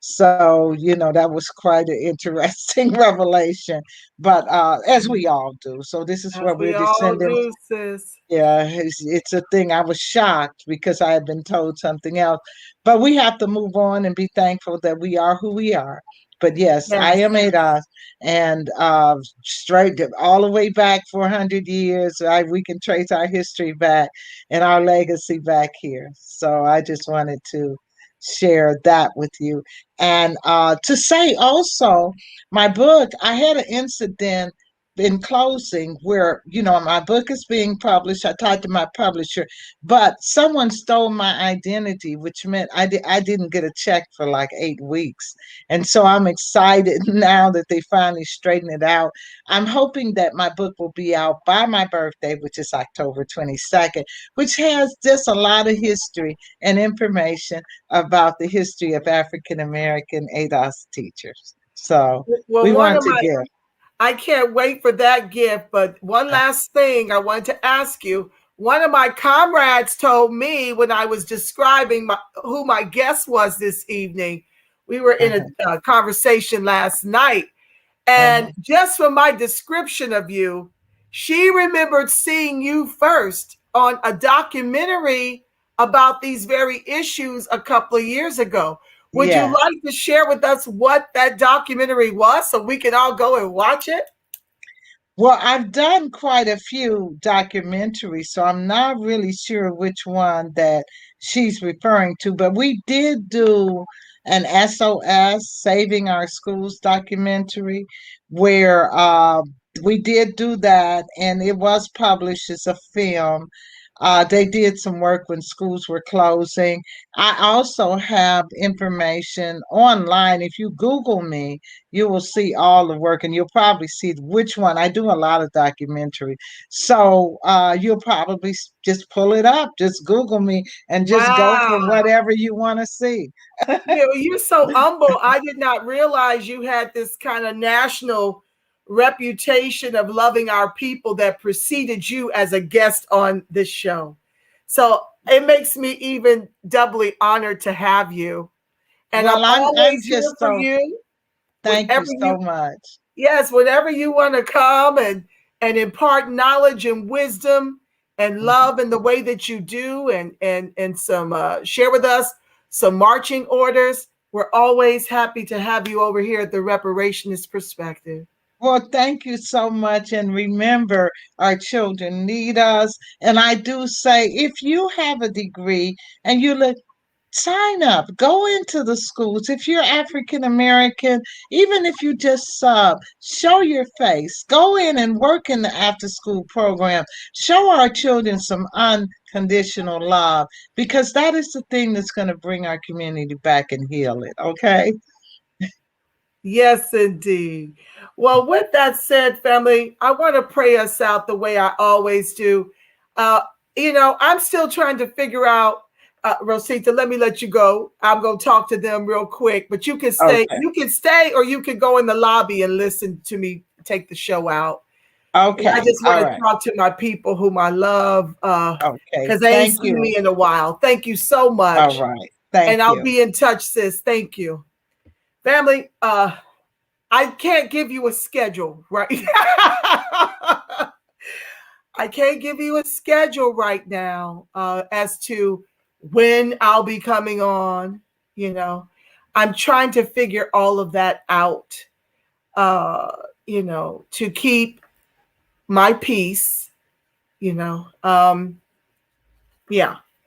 [SPEAKER 5] So, that was quite an interesting revelation, but as we all do. So this is
[SPEAKER 4] As
[SPEAKER 5] where we're
[SPEAKER 4] we all
[SPEAKER 5] descendants.
[SPEAKER 4] do, sis.
[SPEAKER 5] Yeah, it's a thing. I was shocked because I had been told something else. But we have to move on and be thankful that we are who we are. But yes, I
[SPEAKER 4] Yes.
[SPEAKER 5] am ADOS, and all the way back 400 years, we can trace our history back and our legacy back here. So I just wanted to share that with you. And to say also, my book, I had an incident in closing, where, my book is being published, I talked to my publisher, but someone stole my identity, which meant I didn't get a check for like 8 weeks. And so I'm excited now that they finally straightened it out. I'm hoping that my book will be out by my birthday, which is October 22nd, which has just a lot of history and information about the history of African American ADOS teachers. So
[SPEAKER 4] Well,
[SPEAKER 5] we want to give.
[SPEAKER 4] I can't wait for that gift. But one last thing I wanted to ask you. One of my comrades told me when I was describing who my guest was this evening, we were in a conversation last night. And just from my description of you, she remembered seeing you first on a documentary about these very issues a couple of years ago. Would you like to share with us what that documentary was so we can all go and watch it?
[SPEAKER 5] Well, I've done quite a few documentaries, so I'm not really sure which one that she's referring to, but we did do an SOS, Saving Our Schools documentary, where we did do that, and it was published as a film. They did some work when schools were closing. I also have information online. If you Google me, you will see all the work, and you'll probably see which one. I do a lot of documentary. So you'll probably just pull it up, just Google me, and just go for whatever you want to see.
[SPEAKER 4] You're so humble. I did not realize you had this kind of national reputation of loving our people that preceded you as a guest on this show. So it makes me even doubly honored to have you. And
[SPEAKER 5] well,
[SPEAKER 4] I'm always
[SPEAKER 5] here
[SPEAKER 4] for you.
[SPEAKER 5] Thank you so much.
[SPEAKER 4] Yes, whenever you want to come and impart knowledge and wisdom and love in the way that you do, and some share with us some marching orders, we're always happy to have you over here at the Reparationist Perspective.
[SPEAKER 5] Well, thank you so much. And remember, our children need us. And I do say, if you have a degree and you sign up, go into the schools. If you're African American, even if you just sub, show your face. Go in and work in the after school program. Show our children some unconditional love, because that is the thing that's going to bring our community back and heal it. Okay?
[SPEAKER 4] Yes, indeed. Well, with that said, family, I want to pray us out the way I always do. I'm still trying to figure out, Rosita, let me let you go. I'm going to talk to them real quick, but you can stay. Okay. You can stay, or you can go in the lobby and listen to me take the show out.
[SPEAKER 5] Okay.
[SPEAKER 4] And I just want to talk to my people whom I love, because they ain't seen me in a while. Thank you so much.
[SPEAKER 5] All right. Thank you.
[SPEAKER 4] And I'll be in touch, sis. Thank you. Family, I can't give you a schedule, right? I can't give you a schedule right now as to when I'll be coming on. I'm trying to figure all of that out, to keep my peace, yeah.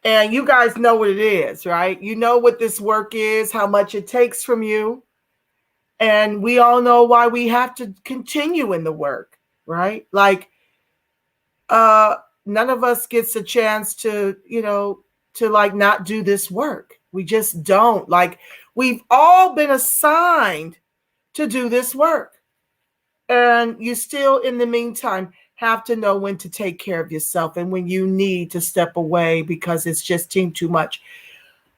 [SPEAKER 4] And you guys know what it is, right? You know what this work is, how much it takes from you. And we all know why we have to continue in the work, right? Like, none of us gets a chance to not do this work. We just don't. Like, we've all been assigned to do this work. And you still, in the meantime, have to know when to take care of yourself and when you need to step away because it's just too much.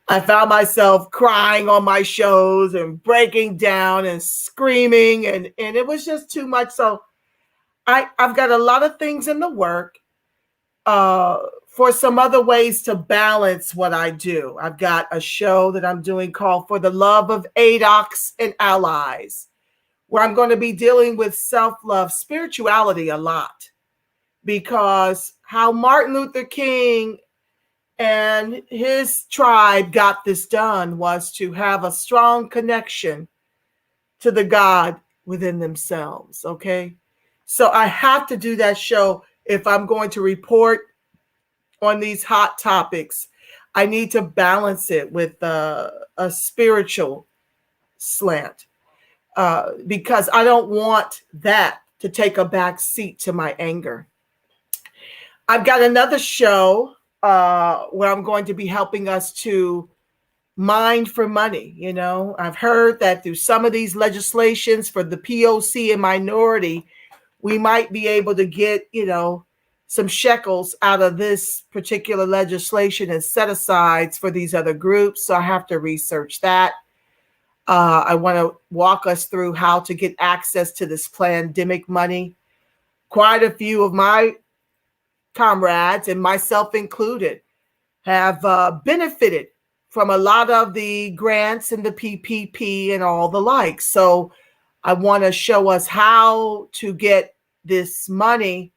[SPEAKER 4] I found myself crying on my shows and breaking down and screaming, and it was just too much. So I've got a lot of things in the work for some other ways to balance what I do. I've got a show that I'm doing called For the Love of Adocs and Allies, where I'm going to be dealing with self-love, spirituality a lot, because how Martin Luther King and his tribe got this done was to have a strong connection to the God within themselves, okay? So I have to do that show if I'm going to report on these hot topics. I need to balance it with a spiritual slant because I don't want that to take a back seat to my anger. I've got another show where I'm going to be helping us to mine for money. You know, I've heard that through some of these legislations for the POC and minority, we might be able to get, you know, some shekels out of this particular legislation and set asides for these other groups. So I have to research that. I want to walk us through how to get access to this pandemic money. Quite a few of my comrades, and myself included, have benefited from a lot of the grants and the PPP and all the like. So I want to show us how to get this money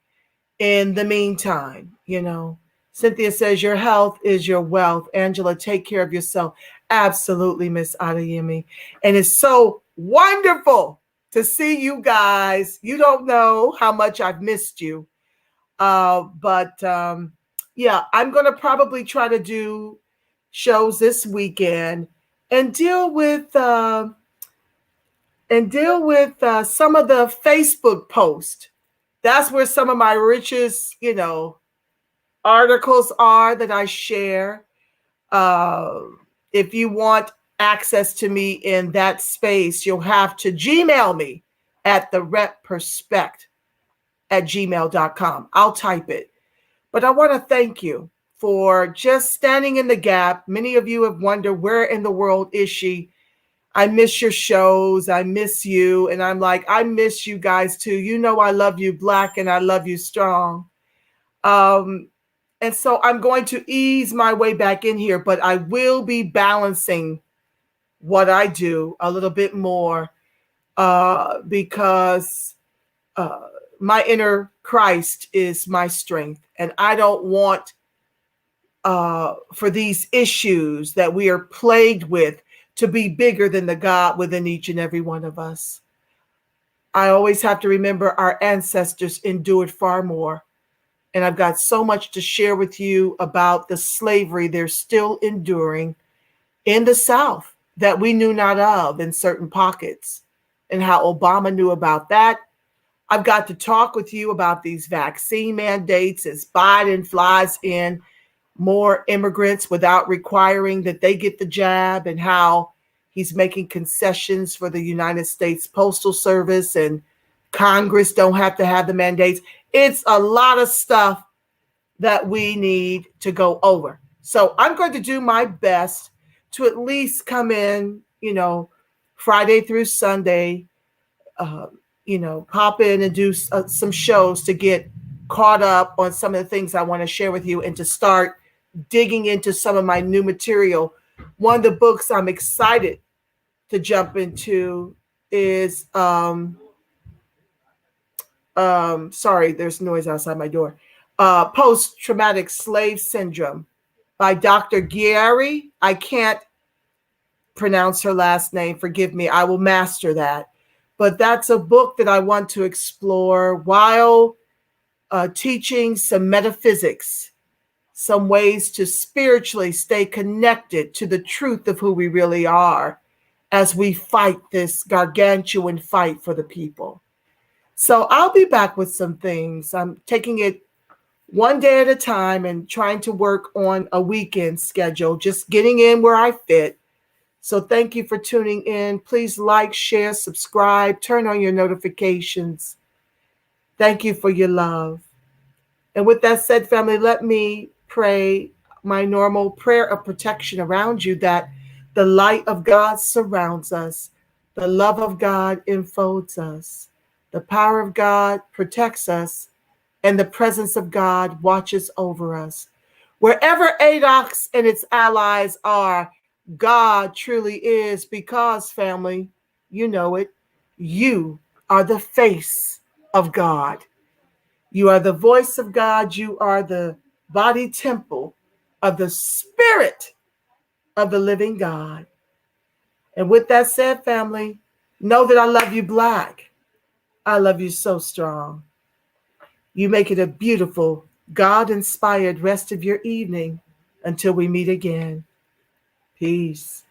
[SPEAKER 4] in the meantime. You know, Cynthia says your health is your wealth. Angela, take care of yourself. Absolutely, Miss Adeyemi. And it's so wonderful to see you guys. You don't know how much I've missed you. But yeah, I'm going to probably try to do shows this weekend and deal with some of the Facebook posts. That's where some of my richest, you know, articles are that I share. If you want access to me in that space, you'll have to Gmail me at thereperspect@gmail.com. I'll type it. But I want to thank you for just standing in the gap. Many of you have wondered, where in the world is she? I miss your shows. I miss you. And I'm like, I miss you guys too. You know, I love you black and I love you strong. And so I'm going to ease my way back in here, but I will be balancing what I do a little bit more because my inner Christ is my strength. And I don't want for these issues that we are plagued with to be bigger than the God within each and every one of us. I always have to remember our ancestors endured far more. And I've got so much to share with you about the slavery they're still enduring in the South that we knew not of in certain pockets, and how Obama knew about that. I've got to talk with you about these vaccine mandates as Biden flies in more immigrants without requiring that they get the jab, and how he's making concessions for the United States Postal Service and Congress don't have to have the mandates. It's a lot of stuff that we need to go over. So I'm going to do my best to at least come in, you know, Friday through Sunday, you know, pop in and do some shows to get caught up on some of the things I want to share with you and to start digging into some of my new material. One of the books I'm excited to jump into is, sorry, there's noise outside my door. Post-Traumatic Slave Syndrome by Dr. Gary. I can't pronounce her last name. Forgive me. I will master that. But that's a book that I want to explore while teaching some metaphysics, some ways to spiritually stay connected to the truth of who we really are as we fight this gargantuan fight for the people. So I'll be back with some things. I'm taking it one day at a time and trying to work on a weekend schedule, just getting in where I fit. So thank you for tuning in. Please like, share, subscribe, turn on your notifications. Thank you for your love. And with that said, family, let me pray my normal prayer of protection around you, that the light of God surrounds us, the love of God enfolds us, the power of God protects us, and the presence of God watches over us. Wherever Adocs and its allies are, God truly is, because, family, you know it, you are the face of God. You are the voice of God. You are the body temple of the Spirit of the living God. And with that said, family, know that I love you black. I love you so strong. You make it a beautiful, God-inspired rest of your evening until we meet again. Peace.